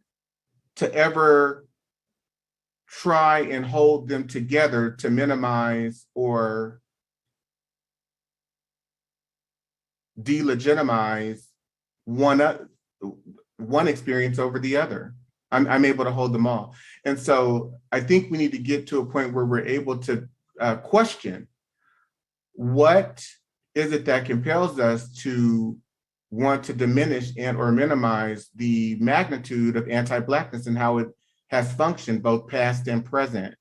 to ever try and hold them together to minimize or delegitimize one experience over the other. I'm able to hold them all. And so I think we need to get to a point where we're able to question what is it that compels us to want to diminish and or minimize the magnitude of anti-Blackness and how it has functioned both past and present?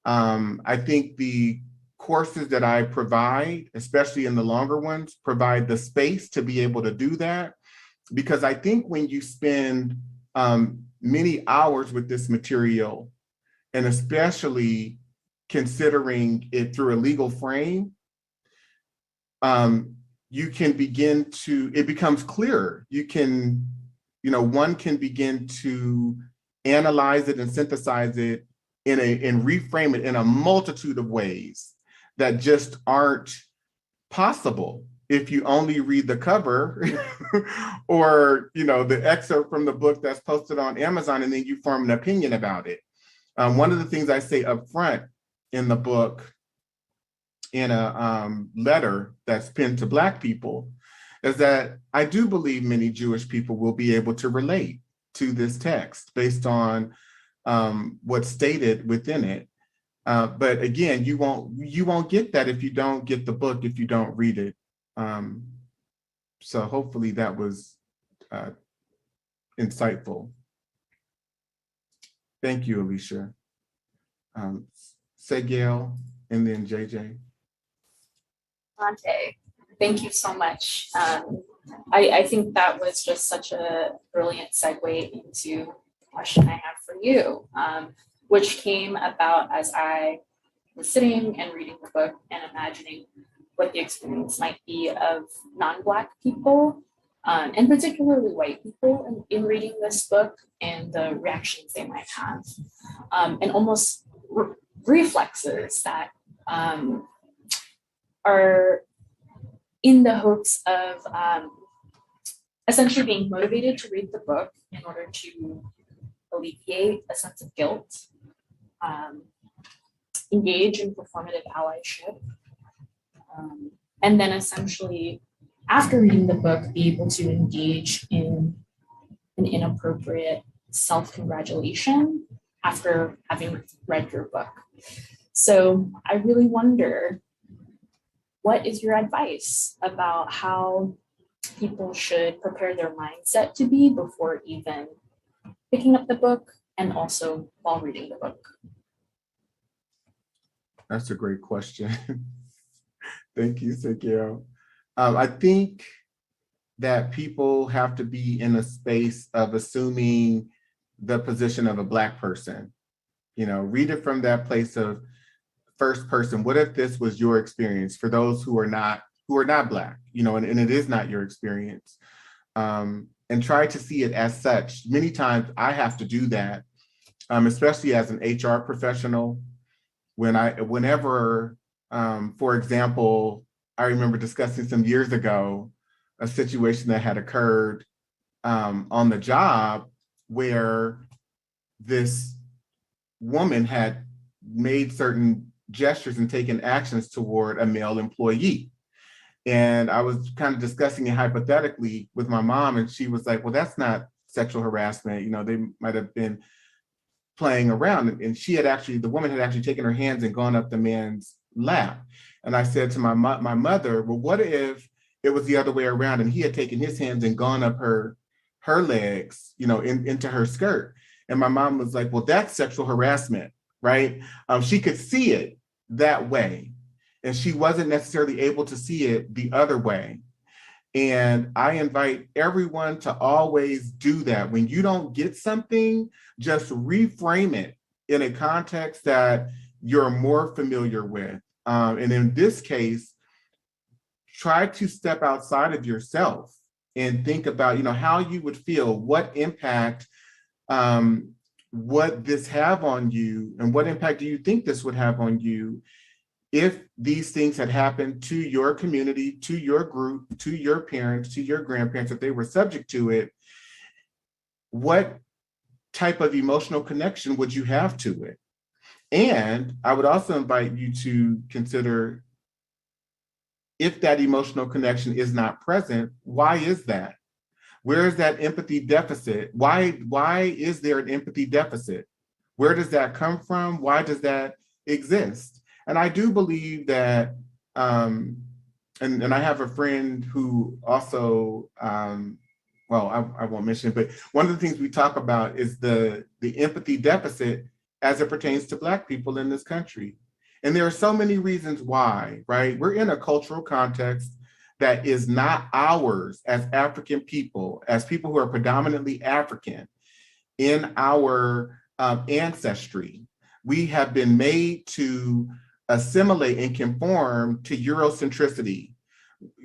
I think the courses that I provide, especially in the longer ones, provide the space to be able to do that. Because I think when you spend many hours with this material, and especially considering it through a legal frame, you can begin to, it becomes clearer. You can, one can begin to analyze it and synthesize it and reframe it in a multitude of ways that just aren't possible if you only read the cover or the excerpt from the book that's posted on Amazon and then you form an opinion about it. One of the things I say up front in the book, in a letter that's pinned to Black people, is that I do believe many Jewish people will be able to relate to this text based on what's stated within it. But again, you won't get that if you don't get the book, if you don't read it. So hopefully that was insightful. Thank you, Alicia. Segiel, and then JJ. Dante, thank you so much. I think that was just such a brilliant segue into the question I have for you, which came about as I was sitting and reading the book and imagining what the experience might be of non-Black people, and particularly white people in reading this book and the reactions they might have, and almost reflexes that are in the hopes of essentially being motivated to read the book in order to alleviate a sense of guilt, engage in performative allyship, and then essentially, after reading the book, be able to engage in an inappropriate self-congratulation after having read your book. So I really wonder, what is your advice about how people should prepare their mindset to be before even picking up the book and also while reading the book? That's a great question. Thank you, Segiel. I think that people have to be in a space of assuming the position of a Black person. Read it from that place of first person. What if this was your experience? For those who are not Black, and it is not your experience, and try to see it as such. Many times I have to do that, especially as an HR professional. Whenever, for example, I remember discussing some years ago a situation that had occurred on the job where this woman had made certain gestures and taken actions toward a male employee. And I was kind of discussing it hypothetically with my mom, and she was like, well, that's not sexual harassment. They might have been playing around. And the woman had actually taken her hands and gone up the man's lap. And I said to my mother, well, what if it was the other way around and he had taken his hands and gone up her legs, into her skirt? And my mom was like, well, that's sexual harassment, right? She could see it that way, and she wasn't necessarily able to see it the other way. And I invite everyone to always do that. When you don't get something, just reframe it in a context that you're more familiar with. And in this case, try to step outside of yourself and think about, how you would feel, what impact what this have on you, and what impact do you think this would have on you if these things had happened to your community, to your group, to your parents, to your grandparents, if they were subject to it. What type of emotional connection would you have to it? And I would also invite you to consider, if that emotional connection is not present, why is that? Where is that empathy deficit? Why is there an empathy deficit? Where does that come from? Why does that exist? And I do believe that and I have a friend who also, well, I won't mention it, but one of the things we talk about is the empathy deficit as it pertains to Black people in this country. And there are so many reasons why, right? We're in a cultural context that is not ours as African people, as people who are predominantly African in our ancestry. We have been made to assimilate and conform to Eurocentricity,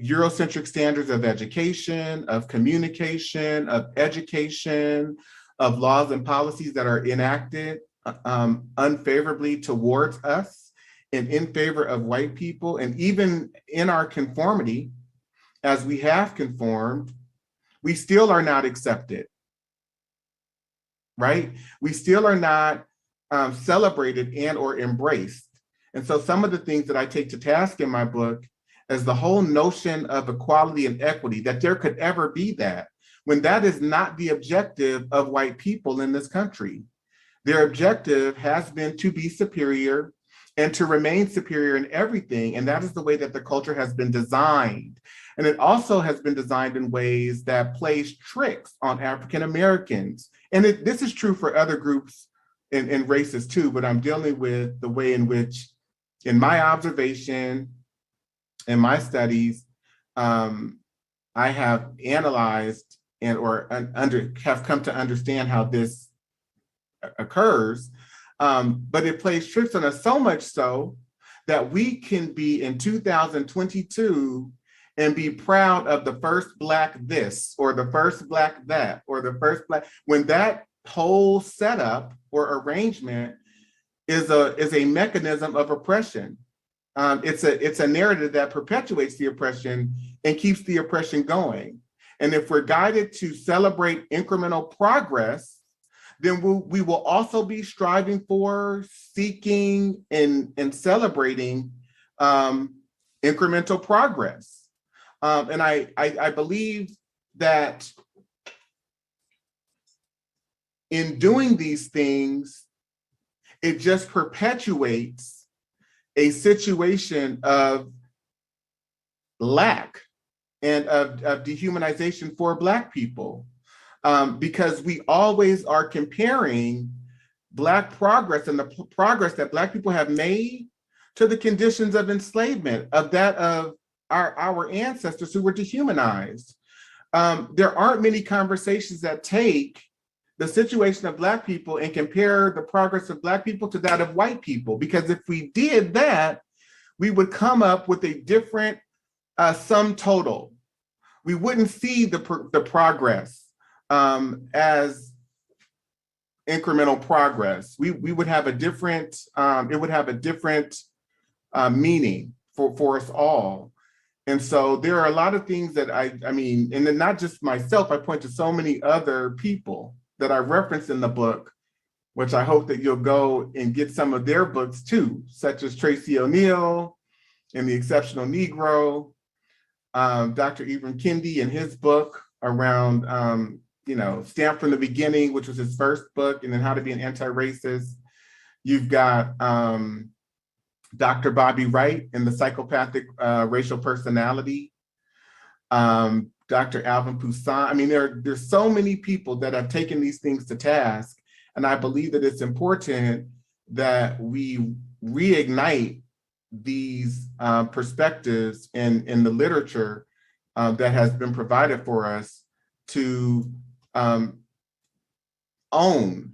Eurocentric standards of education, of communication, of education, of laws and policies that are enacted unfavorably towards us and in favor of white people. And even in our conformity, as we have conformed, we still are not accepted, right? We still are not celebrated and or embraced. And so some of the things that I take to task in my book is the whole notion of equality and equity, that there could ever be that, when that is not the objective of white people in this country. Their objective has been to be superior and to remain superior in everything. And that is the way that the culture has been designed. And it also has been designed in ways that plays tricks on African Americans. And this is true for other groups and races too, but I'm dealing with the way in which, in my observation, in my studies, I have analyzed and or have come to understand how this occurs. But it plays tricks on us so much so that we can be in 2022 and be proud of the first Black this, or the first Black that, or the first Black, when that whole setup or arrangement is a mechanism of oppression. It's a narrative that perpetuates the oppression and keeps the oppression going. And if we're guided to celebrate incremental progress, then we will also be striving for, seeking, and celebrating incremental progress. And I believe that in doing these things, it just perpetuates a situation of lack and of dehumanization for Black people. Because we always are comparing Black progress and the progress that Black people have made to the conditions of enslavement, of that of our ancestors who were dehumanized. There aren't many conversations that take the situation of Black people and compare the progress of Black people to that of white people, because if we did that, we would come up with a different sum total. We wouldn't see the progress as incremental progress. We would have a different, it would have a different meaning for us all. And so there are a lot of things that I mean, and then not just myself, I point to so many other people that I referenced in the book, which I hope that you'll go and get some of their books too, such as Tracy O'Neill and The Exceptional Negro, Dr. Ibram Kendi and his book around, Stamped from the Beginning, which was his first book, and then How to Be an Anti-Racist. You've got Dr. Bobby Wright and the Psychopathic Racial Personality, Dr. Alvin Poussin. I mean, there's so many people that have taken these things to task, and I believe that it's important that we reignite these perspectives in the literature that has been provided for us to own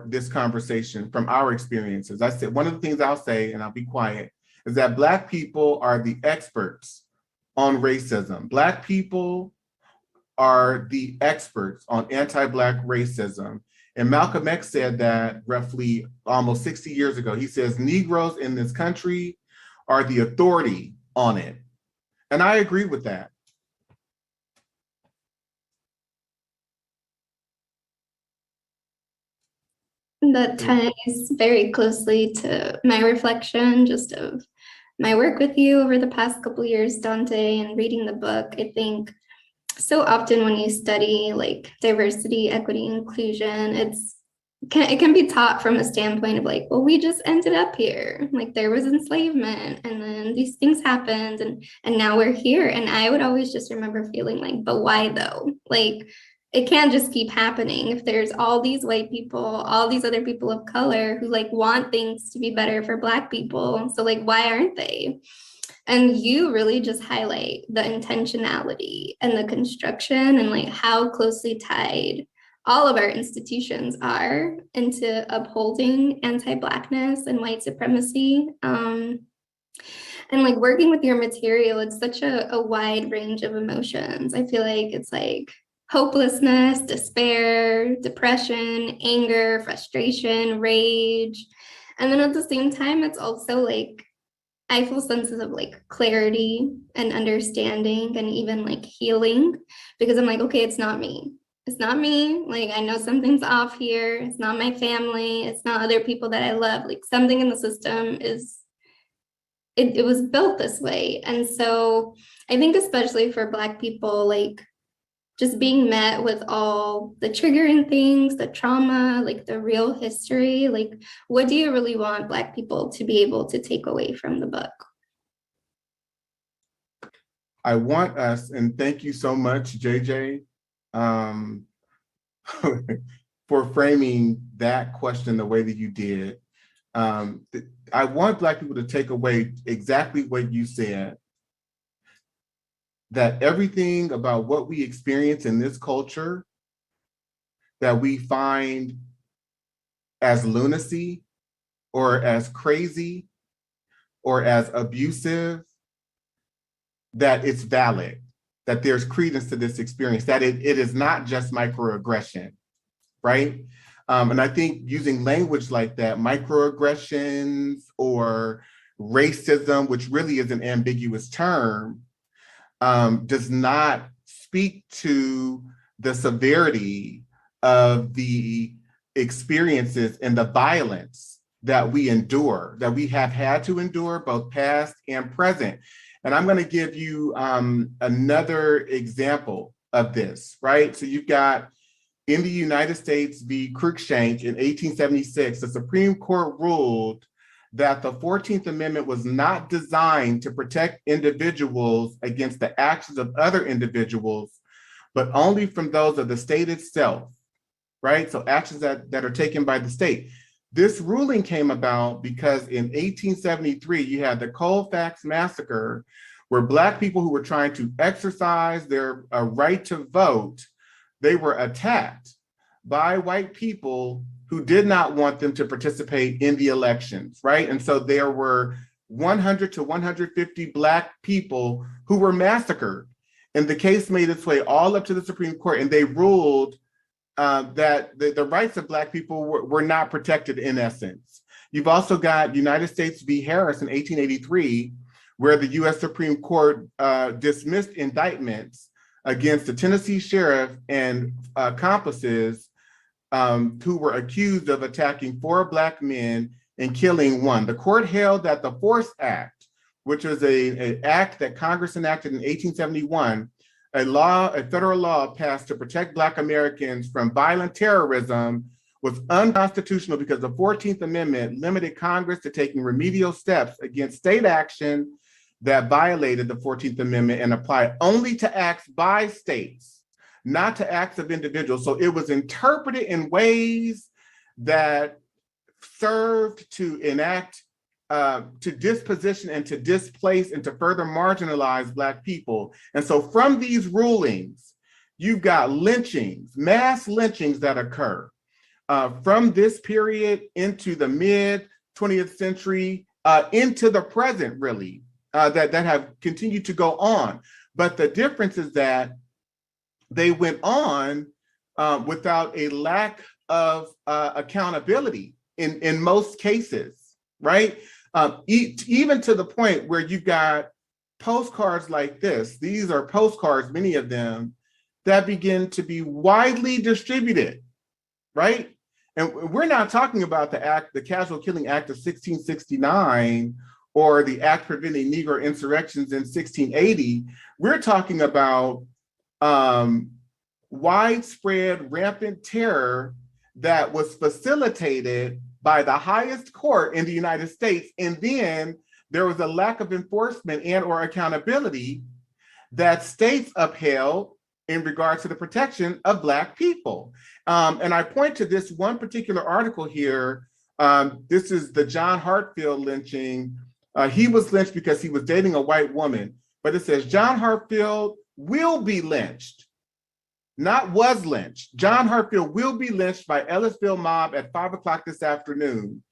this conversation from our experiences. I said, one of the things I'll say, and I'll be quiet, is that Black people are the experts on racism. Black people are the experts on anti-Black racism. And Malcolm X said that roughly almost 60 years ago. He says, Negroes in this country are the authority on it. And I agree with that. That ties very closely to my reflection just of my work with you over the past couple years, Dante, and reading the book. I think so often when you study like diversity, equity, inclusion, it's it can be taught from a standpoint of like, well, we just ended up here. Like there was enslavement and then these things happened and now we're here. And I would always just remember feeling like, but why though? Like it can't just keep happening if there's all these white people, all these other people of color who like want things to be better for Black people. So like, why aren't they? And you really just highlight the intentionality and the construction and like how closely tied all of our institutions are into upholding anti-Blackness and white supremacy. And like working with your material, it's such a wide range of emotions. I feel like it's like hopelessness, despair, depression, anger, frustration, rage. And then at the same time, it's also like, I feel senses of like clarity and understanding and even like healing because I'm like, okay, it's not me. It's not me. Like, I know something's off here. It's not my family. It's not other people that I love. Like something in the system is, it was built this way. And so I think especially for Black people, like just being met with all the triggering things, the trauma, like the real history, like what do you really want Black people to be able to take away from the book? I want us, and thank you so much, JJ, for framing that question the way that you did. I want Black people to take away exactly what you said, that everything about what we experience in this culture that we find as lunacy or as crazy or as abusive, that it's valid, that there's credence to this experience, that it is not just microaggression, right? And I think using language like that, microaggressions or racism, which really is an ambiguous term, does not speak to the severity of the experiences and the violence that we endure, that we have had to endure, both past and present. And I'm going to give you another example of this, right? So you've got in the United States v. Cruikshank in 1876, the Supreme Court ruled that the 14th Amendment was not designed to protect individuals against the actions of other individuals, but only from those of the state itself, right? So actions that are taken by the state. This ruling came about because in 1873, you had the Colfax Massacre, where Black people who were trying to exercise their right to vote, they were attacked by white people who did not want them to participate in the elections, right? And so there were 100 to 150 Black people who were massacred. And the case made its way all up to the Supreme Court, and they ruled that the rights of Black people were not protected in essence. You've also got United States v. Harris in 1883, where the US Supreme Court dismissed indictments against the Tennessee sheriff and accomplices who were accused of attacking 4 Black men and killing 1. The court held that the Force Act, which was an act that Congress enacted in 1871, a federal law passed to protect Black Americans from violent terrorism, was unconstitutional because the 14th Amendment limited Congress to taking remedial steps against state action that violated the 14th Amendment and applied only to acts by states, not to acts of individuals. So it was interpreted in ways that served to enact, to disposition and to displace and to further marginalize Black people. And so from these rulings, you've got lynchings, mass lynchings that occur from this period into the mid 20th century, into the present, really, that have continued to go on. But the difference is that they went on without a lack of accountability in most cases, right? Even to the point where you've got postcards like this. These are postcards, many of them, that begin to be widely distributed, right? And we're not talking about the Casual Killing Act of 1669 or the act preventing Negro insurrections in 1680. We're talking about widespread, rampant terror that was facilitated by the highest court in the United States. And then there was a lack of enforcement and or accountability that states upheld in regard to the protection of Black people. And I point to this one particular article here. This is the John Hartfield lynching. He was lynched because he was dating a white woman, but it says John Hartfield will be lynched, not was lynched. John Hartfield will be lynched by Ellisville mob at 5 o'clock this afternoon.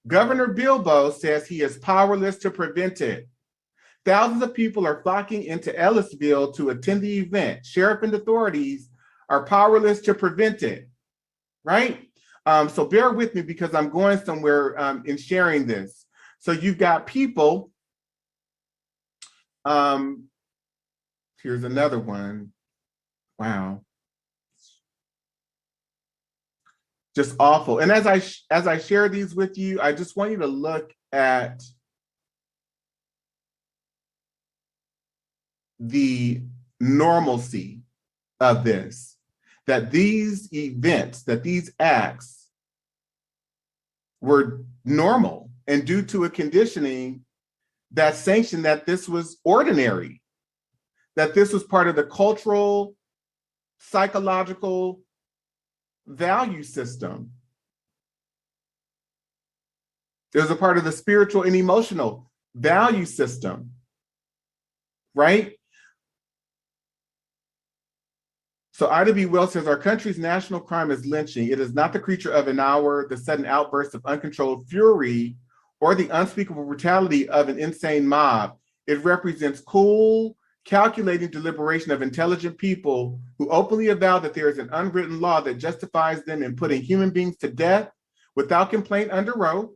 Governor Bilbo says he is powerless to prevent it. Thousands of people are flocking into Ellisville to attend the event. Sheriff and authorities are powerless to prevent it, right? So bear with me because I'm going somewhere in sharing this. So you've got people, here's another one. Wow. Just awful. And as I share these with you, I just want you to look at the normalcy of this, that these events, that these acts were normal and due to a conditioning that sanctioned that this was ordinary, that this was part of the cultural, psychological value system. It was a part of the spiritual and emotional value system, right? So Ida B. Wells says, our country's national crime is lynching. It is not the creature of an hour, the sudden outburst of uncontrolled fury, or the unspeakable brutality of an insane mob. It represents cool, calculating deliberation of intelligent people who openly avow that there is an unwritten law that justifies them in putting human beings to death without complaint under oath,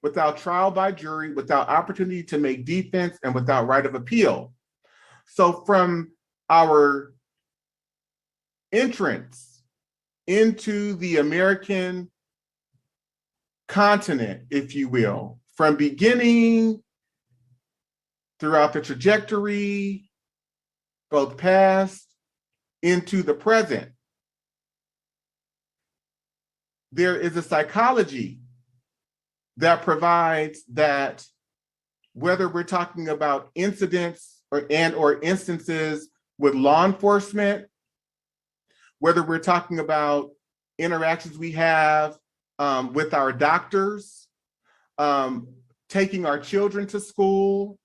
without trial by jury, without opportunity to make defense, and without right of appeal. So from our entrance into the American continent, if you will, from beginning throughout the trajectory, both past into the present, there is a psychology that provides that whether we're talking about incidents or instances with law enforcement, whether we're talking about interactions we have with our doctors, taking our children to school,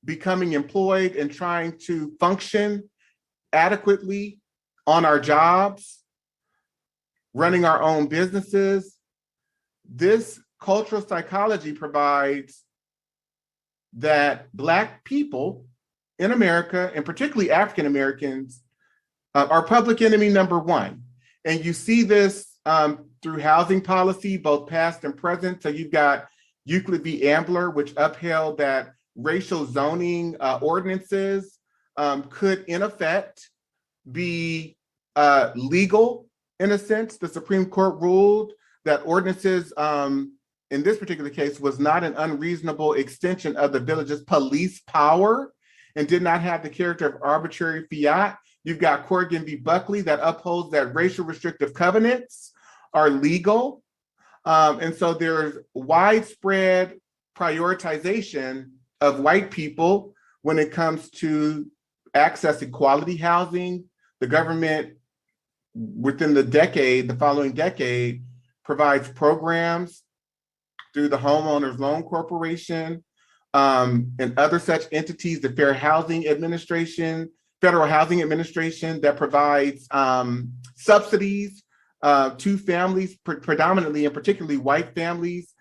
becoming employed and trying to function adequately on our jobs, running our own businesses. This cultural psychology provides that Black people in America, and particularly African Americans, are public enemy number one. And you see this through housing policy, both past and present. So you've got Euclid v. Ambler, which upheld that racial zoning ordinances could, in effect, be legal in a sense. The Supreme Court ruled that ordinances, in this particular case, was not an unreasonable extension of the village's police power and did not have the character of arbitrary fiat. You've got Corrigan v. Buckley that upholds that racial restrictive covenants are legal. And so there's widespread prioritization of white people when it comes to accessing quality housing. The government within the following decade, provides programs through the Homeowners Loan Corporation and other such entities, the Federal Housing Administration that provides subsidies to families, predominantly and particularly white families.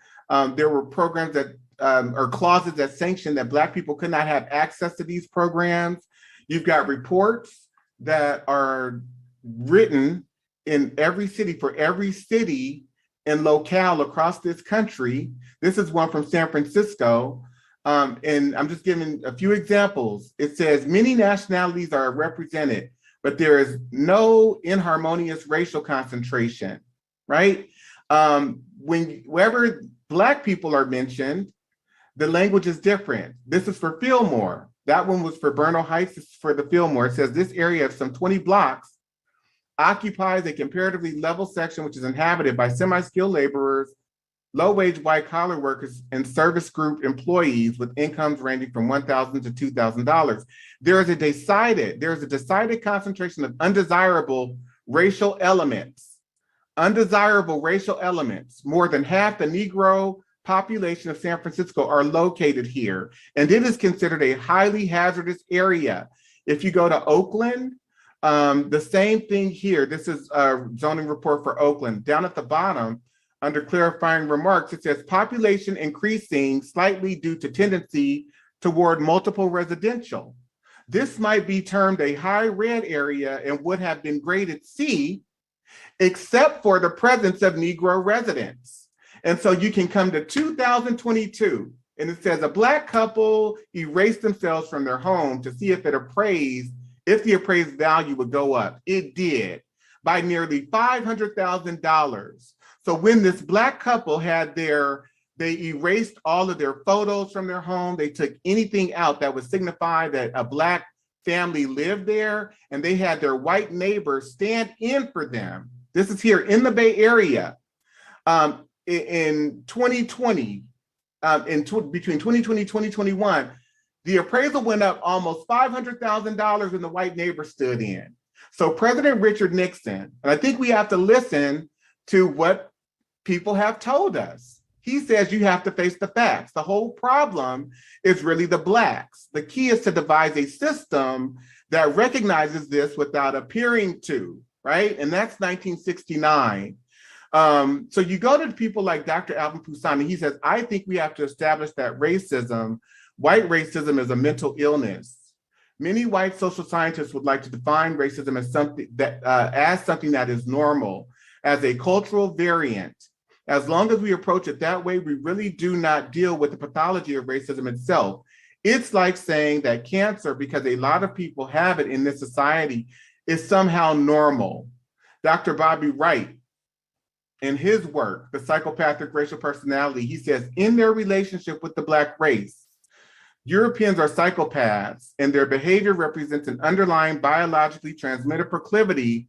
There were programs that or clauses that sanctioned that Black people could not have access to these programs. You've got reports that are written in every city, for every city and locale across this country. This is one from San Francisco. And I'm just giving a few examples. It says many nationalities are represented, but there is no inharmonious racial concentration, right? Wherever Black people are mentioned, the language is different. This is for Fillmore. That one was for Bernal Heights. This is for the Fillmore. It says this area of some 20 blocks occupies a comparatively level section which is inhabited by semi-skilled laborers, low-wage white-collar workers, and service group employees with incomes ranging from $1,000 to $2,000. There is a decided concentration of undesirable racial elements. More than half the Negro population of San Francisco are located here, and it is considered a highly hazardous area. If you go to Oakland, the same thing here. This is a zoning report for Oakland. Down at the bottom, under clarifying remarks, it says population increasing slightly due to tendency toward multiple residential. This might be termed a high red area and would have been graded C, except for the presence of Negro residents. And so you can come to 2022, and it says a Black couple erased themselves from their home to see if the appraised value would go up. It did, by nearly $500,000. So when this Black couple they erased all of their photos from their home, they took anything out that would signify that a Black family lived there, and they had their white neighbors stand in for them. This is here in the Bay Area. In 2020, between 2020 and 2021, the appraisal went up almost $500,000 when the white neighbor stood in. So President Richard Nixon, and I think we have to listen to what people have told us. He says you have to face the facts. The whole problem is really the Blacks. The key is to devise a system that recognizes this without appearing to, right? And that's 1969. So you go to people like Dr. Alvin Pusani, he says, I think we have to establish that white racism is a mental illness. Many white social scientists would like to define racism as something that is normal, as a cultural variant. As long as we approach it that way, we really do not deal with the pathology of racism itself. It's like saying that cancer, because a lot of people have it in this society, is somehow normal. Dr. Bobby Wright, in his work, The Psychopathic Racial Personality, he says, in their relationship with the Black race, Europeans are psychopaths, and their behavior represents an underlying biologically transmitted proclivity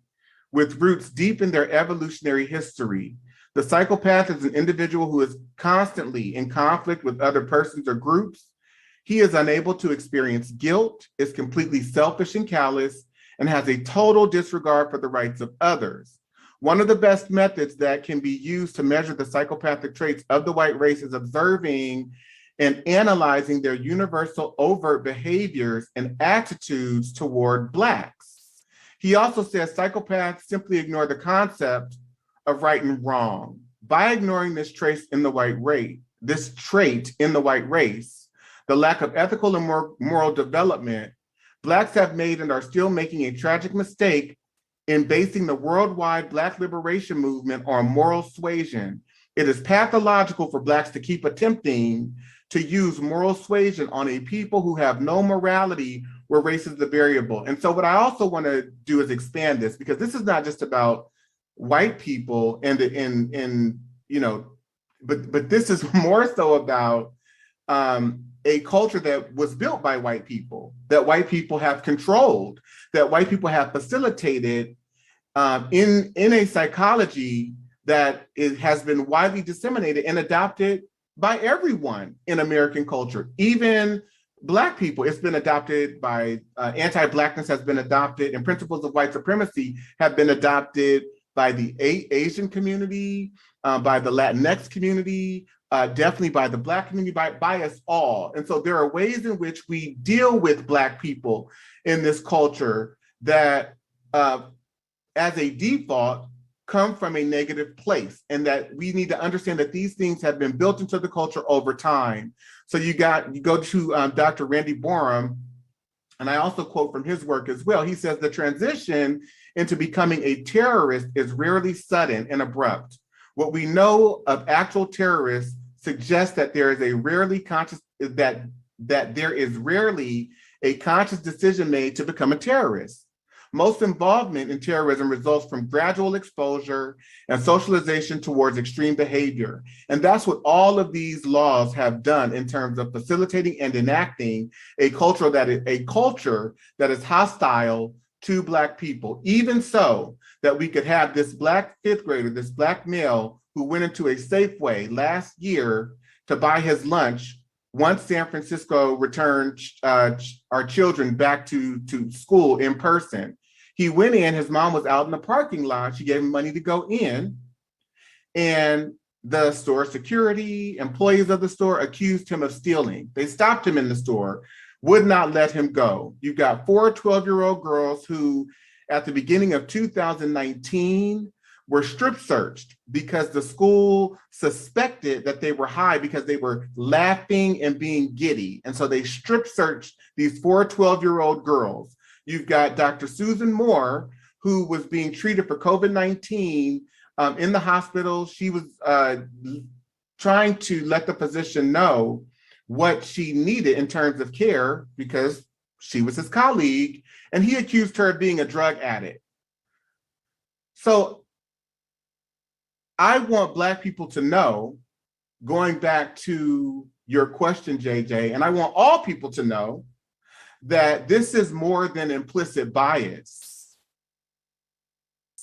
with roots deep in their evolutionary history. The psychopath is an individual who is constantly in conflict with other persons or groups. He is unable to experience guilt, is completely selfish and callous, and has a total disregard for the rights of others. One of the best methods that can be used to measure the psychopathic traits of the white race is observing and analyzing their universal overt behaviors and attitudes toward Blacks. He also says psychopaths simply ignore the concept of right and wrong. By ignoring this trait in the white race, the lack of ethical and moral development, Blacks have made and are still making a tragic mistake in basing the worldwide Black liberation movement on moral suasion. It is pathological for Blacks to keep attempting to use moral suasion on a people who have no morality where race is the variable. And so what I also want to do is expand this, because this is not just about white people but this is more so about a culture that was built by white people, that white people have controlled, that white people have facilitated in a psychology that has been widely disseminated and adopted by everyone in American culture, even Black people. It's been adopted by, anti-Blackness has been adopted, and principles of white supremacy have been adopted by the Asian community, by the Latinx community, definitely by the Black community, by us all. And so there are ways in which we deal with Black people in this culture that, as a default, come from a negative place, and that we need to understand that these things have been built into the culture over time. So you go to Dr. Randy Borum, and I also quote from his work as well. He says the transition into becoming a terrorist is rarely sudden and abrupt. What we know of actual terrorists suggests that there is rarely a conscious decision made to become a terrorist. Most involvement in terrorism results from gradual exposure and socialization towards extreme behavior. And that's what all of these laws have done in terms of facilitating and enacting a culture that is hostile to Black people. Even so, that we could have this Black fifth grader, this Black male who went into a Safeway last year to buy his lunch once San Francisco returned our children back to school in person. He went in, his mom was out in the parking lot. She gave him money to go in. And the store security, employees of the store accused him of stealing. They stopped him in the store, would not let him go. You've got 4 12-year-old girls who, at the beginning of 2019, were strip searched because the school suspected that they were high because they were laughing and being giddy. And so they strip searched these 4 12-year-old girls. You've got Dr. Susan Moore, who was being treated for COVID-19 in the hospital. She was trying to let the physician know what she needed in terms of care because she was his colleague, and he accused her of being a drug addict. So I want Black people to know, going back to your question, JJ, and I want all people to know that this is more than implicit bias.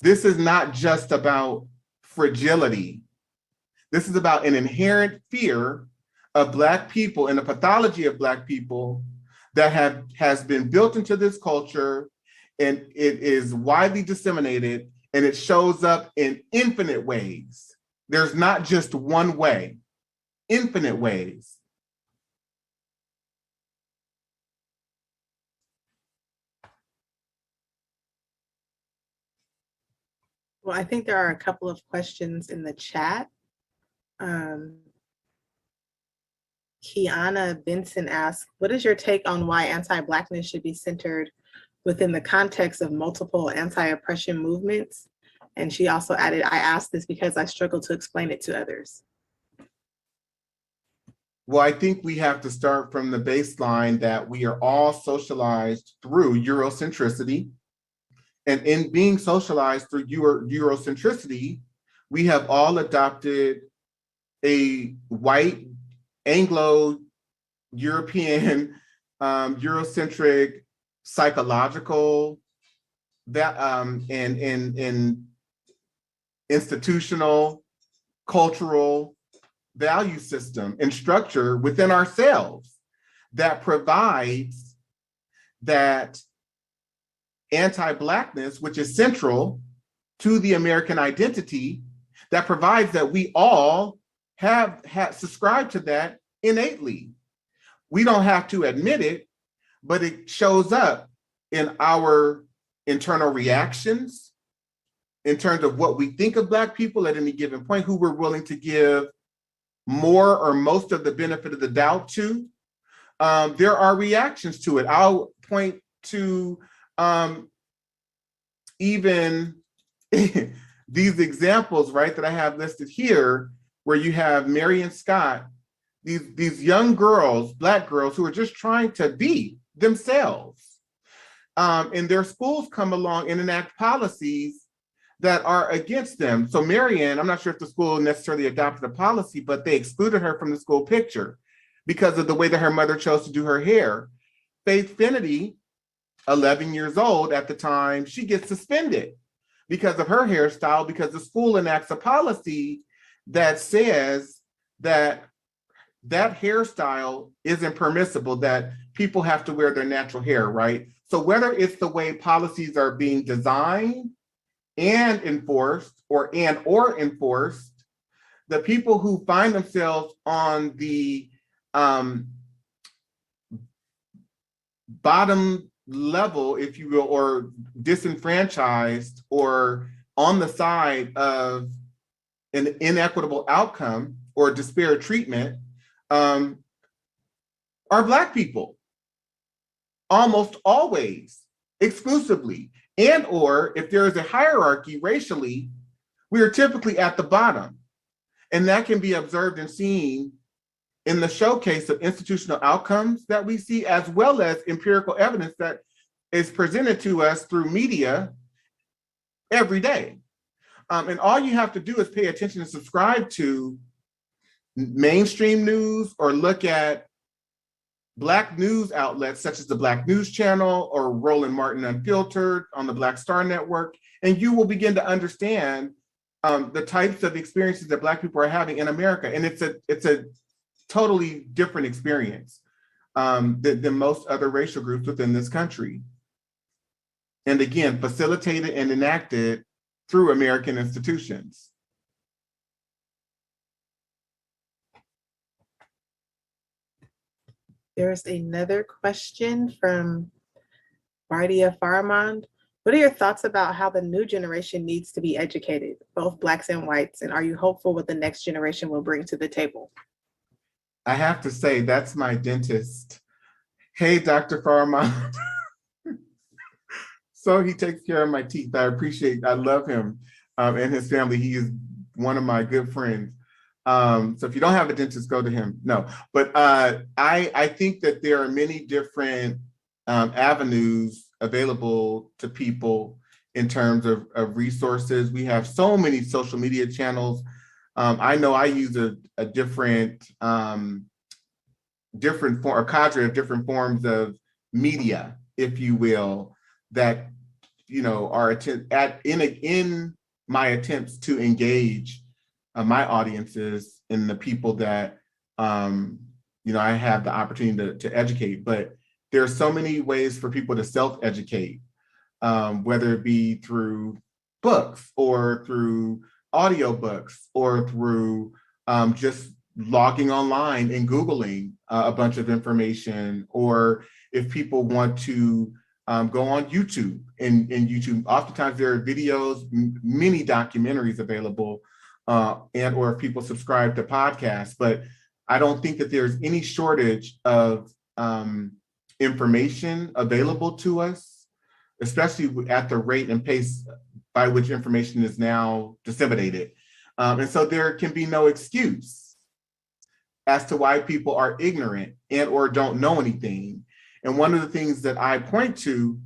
This is not just about fragility. This is about an inherent fear of Black people and the pathology of Black people that has been built into this culture, and it is widely disseminated, and it shows up in infinite ways. There's not just one way, infinite ways. Well, I think there are a couple of questions in the chat. Kiana Benson asked, what is your take on why anti-Blackness should be centered within the context of multiple anti-oppression movements? And she also added, I asked this because I struggle to explain it to others. Well, I think we have to start from the baseline that we are all socialized through Eurocentricity. And in being socialized through Eurocentricity, we have all adopted a white, Anglo-European, Eurocentric, psychological, and institutional, cultural value system and structure within ourselves that provides that anti-Blackness, which is central to the American identity, that provides that we all have subscribed to that innately. We don't have to admit it, but it shows up in our internal reactions, in terms of what we think of Black people at any given point, who we're willing to give more or most of the benefit of the doubt to. There are reactions to it. I'll point to even these examples, right, that I have listed here, where you have Marion Scott, these young girls, Black girls, who are just trying to be themselves. And their schools come along and enact policies that are against them. So Marion, I'm not sure if the school necessarily adopted a policy, but they excluded her from the school picture because of the way that her mother chose to do her hair. Faith Finity, 11 years old at the time, she gets suspended because of her hairstyle, because the school enacts a policy that says that that hairstyle isn't permissible, that people have to wear their natural hair, right? So whether it's the way policies are being designed and enforced, or enforced, the people who find themselves on the bottom level, if you will, or disenfranchised, or on the side of an inequitable outcome or disparate treatment, are Black people, almost always, exclusively. And or if there is a hierarchy racially, we are typically at the bottom. And that can be observed and seen in the showcase of institutional outcomes that we see, as well as empirical evidence that is presented to us through media every day. And all you have to do is pay attention and subscribe to mainstream news, or look at Black news outlets such as the Black News Channel or Roland Martin Unfiltered on the Black Star Network, and you will begin to understand the types of experiences that Black people are having in America. And it's a totally different experience than most other racial groups within this country. And again, facilitated and enacted through American institutions. There's another question from Bardia Faramand. What are your thoughts about how the new generation needs to be educated, both Blacks and whites? And are you hopeful what the next generation will bring to the table? I have to say, that's my dentist. Hey, Dr. Faramand. So he takes care of my teeth. I love him and his family. He is one of my good friends. So if you don't have a dentist, go to him. No, but I think that there are many different avenues available to people in terms of resources. We have so many social media channels. I know I use a different form, a cadre of different forms of media, if you will, that are in my attempts to engage my audiences and the people that I have the opportunity to educate. But there are so many ways for people to self-educate, whether it be through books or through audiobooks or through just logging online and Googling a bunch of information, or if people want to go on YouTube and YouTube, oftentimes there are videos, many documentaries available, and or if people subscribe to podcasts. But I don't think that there's any shortage of information available to us, especially at the rate and pace by which information is now disseminated. And so there can be no excuse as to why people are ignorant and or don't know anything. And one of the things that I point to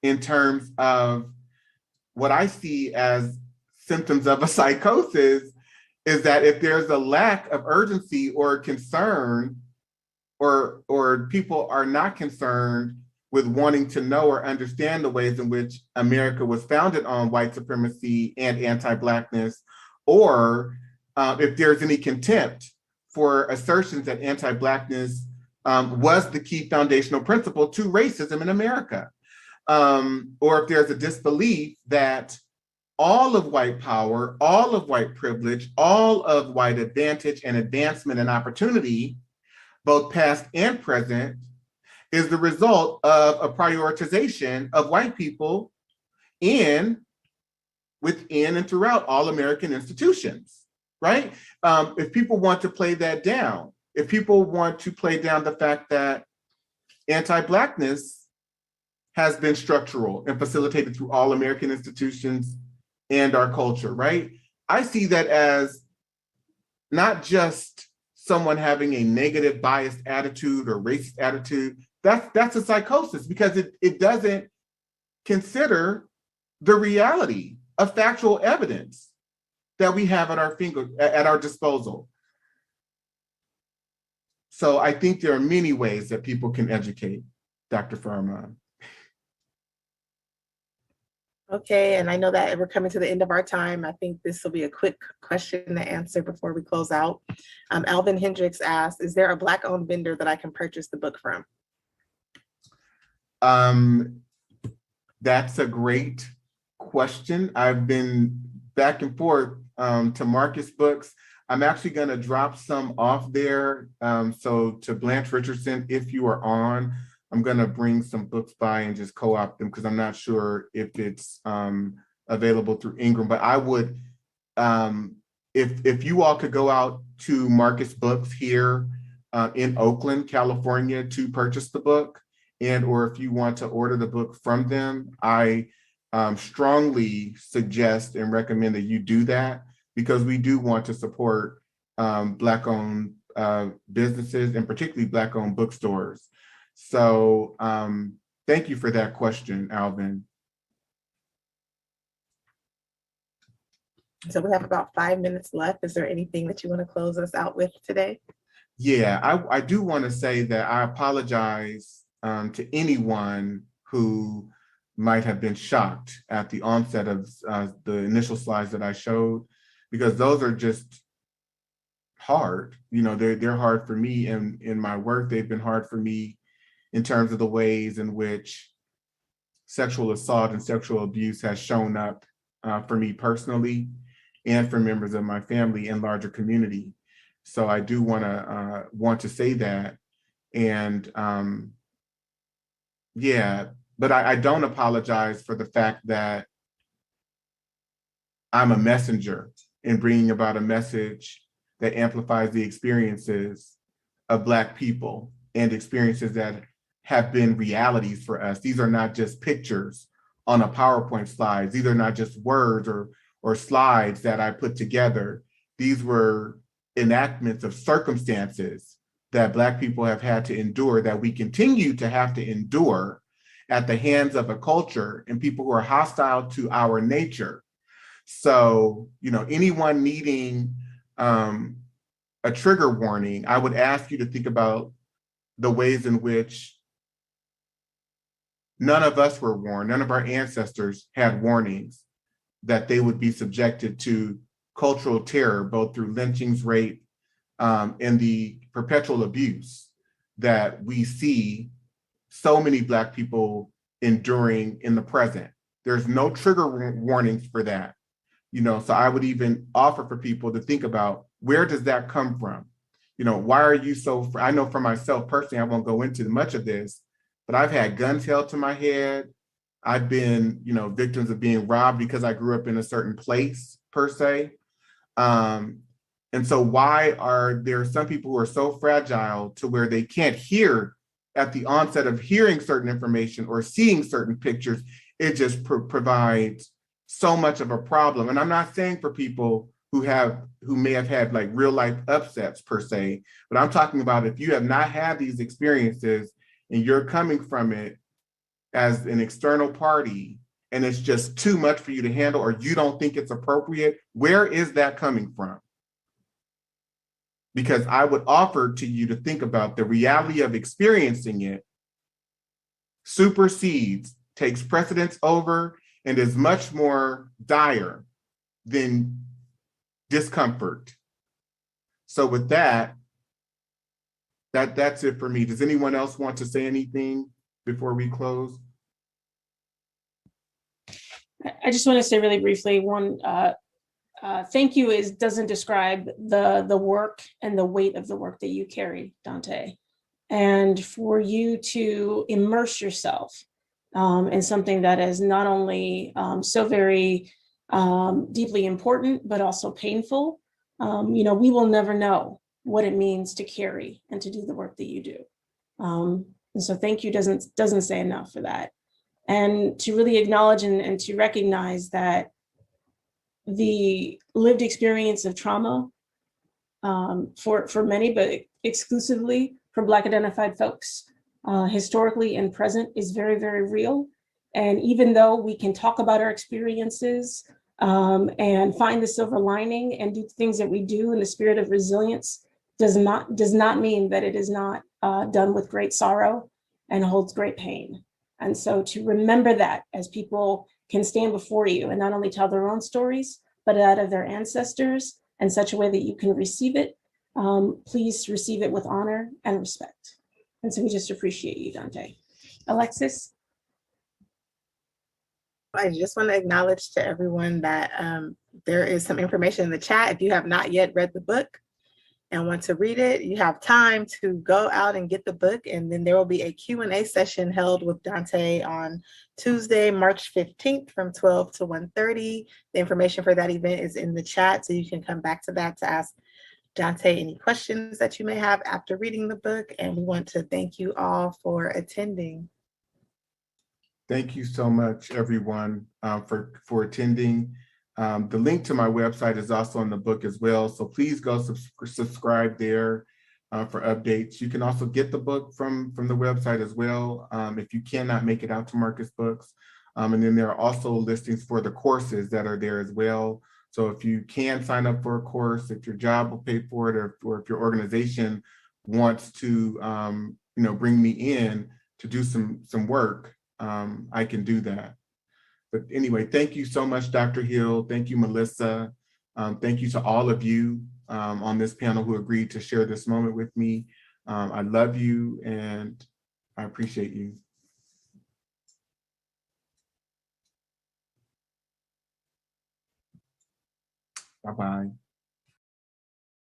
in terms of what I see as symptoms of a psychosis is that if there's a lack of urgency or concern, or people are not concerned with wanting to know or understand the ways in which America was founded on white supremacy and anti-Blackness, or if there's any contempt for assertions that anti-Blackness was the key foundational principle to racism in America, or if there's a disbelief that all of white power, all of white privilege, all of white advantage and advancement and opportunity, both past and present, is the result of a prioritization of white people within and throughout all American institutions, right? If people want to play that down, if people want to play down the fact that anti-Blackness has been structural and facilitated through all American institutions and our culture, right? I see that as not just someone having a negative biased attitude or racist attitude. That's a psychosis, because it doesn't consider the reality of factual evidence that we have at our disposal. So I think there are many ways that people can educate, Dr. Faramand. Okay, and I know that we're coming to the end of our time. I think this will be a quick question to answer before we close out. Alvin Hendricks asked, is there a Black-owned vendor that I can purchase the book from? That's a great question. I've been back and forth to Marcus Books. I'm actually going to drop some off there. So to Blanche Richardson, if you are on, I'm going to bring some books by and just co-opt them, because I'm not sure if it's available through Ingram. But I would, if you all could go out to Marcus Books here in Oakland, California, to purchase the book, and or if you want to order the book from them, I strongly suggest and recommend that you do that, because we do want to support Black-owned businesses, and particularly Black-owned bookstores. So thank you for that question, Alvin. So we have about 5 minutes left. Is there anything that you want to close us out with today? Yeah, I do want to say that I apologize to anyone who might have been shocked at the onset of the initial slides that I showed, because those are just hard. You know, they're hard for me in my work. They've been hard for me in terms of the ways in which sexual assault and sexual abuse has shown up for me personally and for members of my family and larger community. So I do want to say that. And yeah, but I don't apologize for the fact that I'm a messenger in bringing about a message that amplifies the experiences of Black people and experiences that have been realities for us. These are not just pictures on a PowerPoint slide. These are not just words or slides that I put together. These were enactments of circumstances that Black people have had to endure, that we continue to have to endure at the hands of a culture and people who are hostile to our nature. So, you know, anyone needing a trigger warning, I would ask you to think about the ways in which none of us were warned, none of our ancestors had warnings that they would be subjected to cultural terror, both through lynchings, rape, and the perpetual abuse that we see so many Black people enduring in the present. There's no trigger warnings for that. You know, so I would even offer for people to think about, where does that come from? You know, why are you so, I know for myself personally, I won't go into much of this, but I've had guns held to my head. I've been, you know, victims of being robbed because I grew up in a certain place per se. And so why are there some people who are so fragile to where they can't hear at the onset of hearing certain information or seeing certain pictures? It just provides so much of a problem. And I'm not saying for people who may have had like real life upsets per se, but I'm talking about if you have not had these experiences and you're coming from it as an external party and it's just too much for you to handle, or you don't think it's appropriate, where is that coming from? Because I would offer to you to think about the reality of experiencing it supersedes, takes precedence over, and is much more dire than discomfort. So with that's it for me. Does anyone else want to say anything before we close? I just want to say really briefly, one, thank you doesn't describe the work and the weight of the work that you carry, Dante. And for you to immerse yourself in something that is not only so very deeply important, but also painful. You know, we will never know what it means to carry and to do the work that you do. And so thank you doesn't say enough for that. And to really acknowledge and to recognize that the lived experience of trauma for many, but exclusively for Black identified folks, historically and present, is very, very real. And even though we can talk about our experiences and find the silver lining and do things that we do in the spirit of resilience, does not mean that it is not done with great sorrow and holds great pain. And so to remember that as people can stand before you and not only tell their own stories, but that of their ancestors in such a way that you can receive it, please receive it with honor and respect. And so we just appreciate you, Dante. Alexis? I just want to acknowledge to everyone that there is some information in the chat. If you have not yet read the book and want to read it, you have time to go out and get the book. And then there will be a Q&A session held with Dante on Tuesday, March 15th from 12 to 1:30. The information for that event is in the chat, so you can come back to that to ask Dante any questions that you may have after reading the book. And we want to thank you all for attending. Thank you so much, everyone, for attending. The link to my website is also in the book as well. So please go subscribe there for updates. You can also get the book from the website as well if you cannot make it out to Marcus Books. And then there are also listings for the courses that are there as well. So if you can sign up for a course, if your job will pay for it, or if your organization wants to, bring me in to do some work, I can do that. But anyway, thank you so much, Dr. Hill. Thank you, Melissa. Thank you to all of you on this panel who agreed to share this moment with me. I love you and I appreciate you. Bye-bye.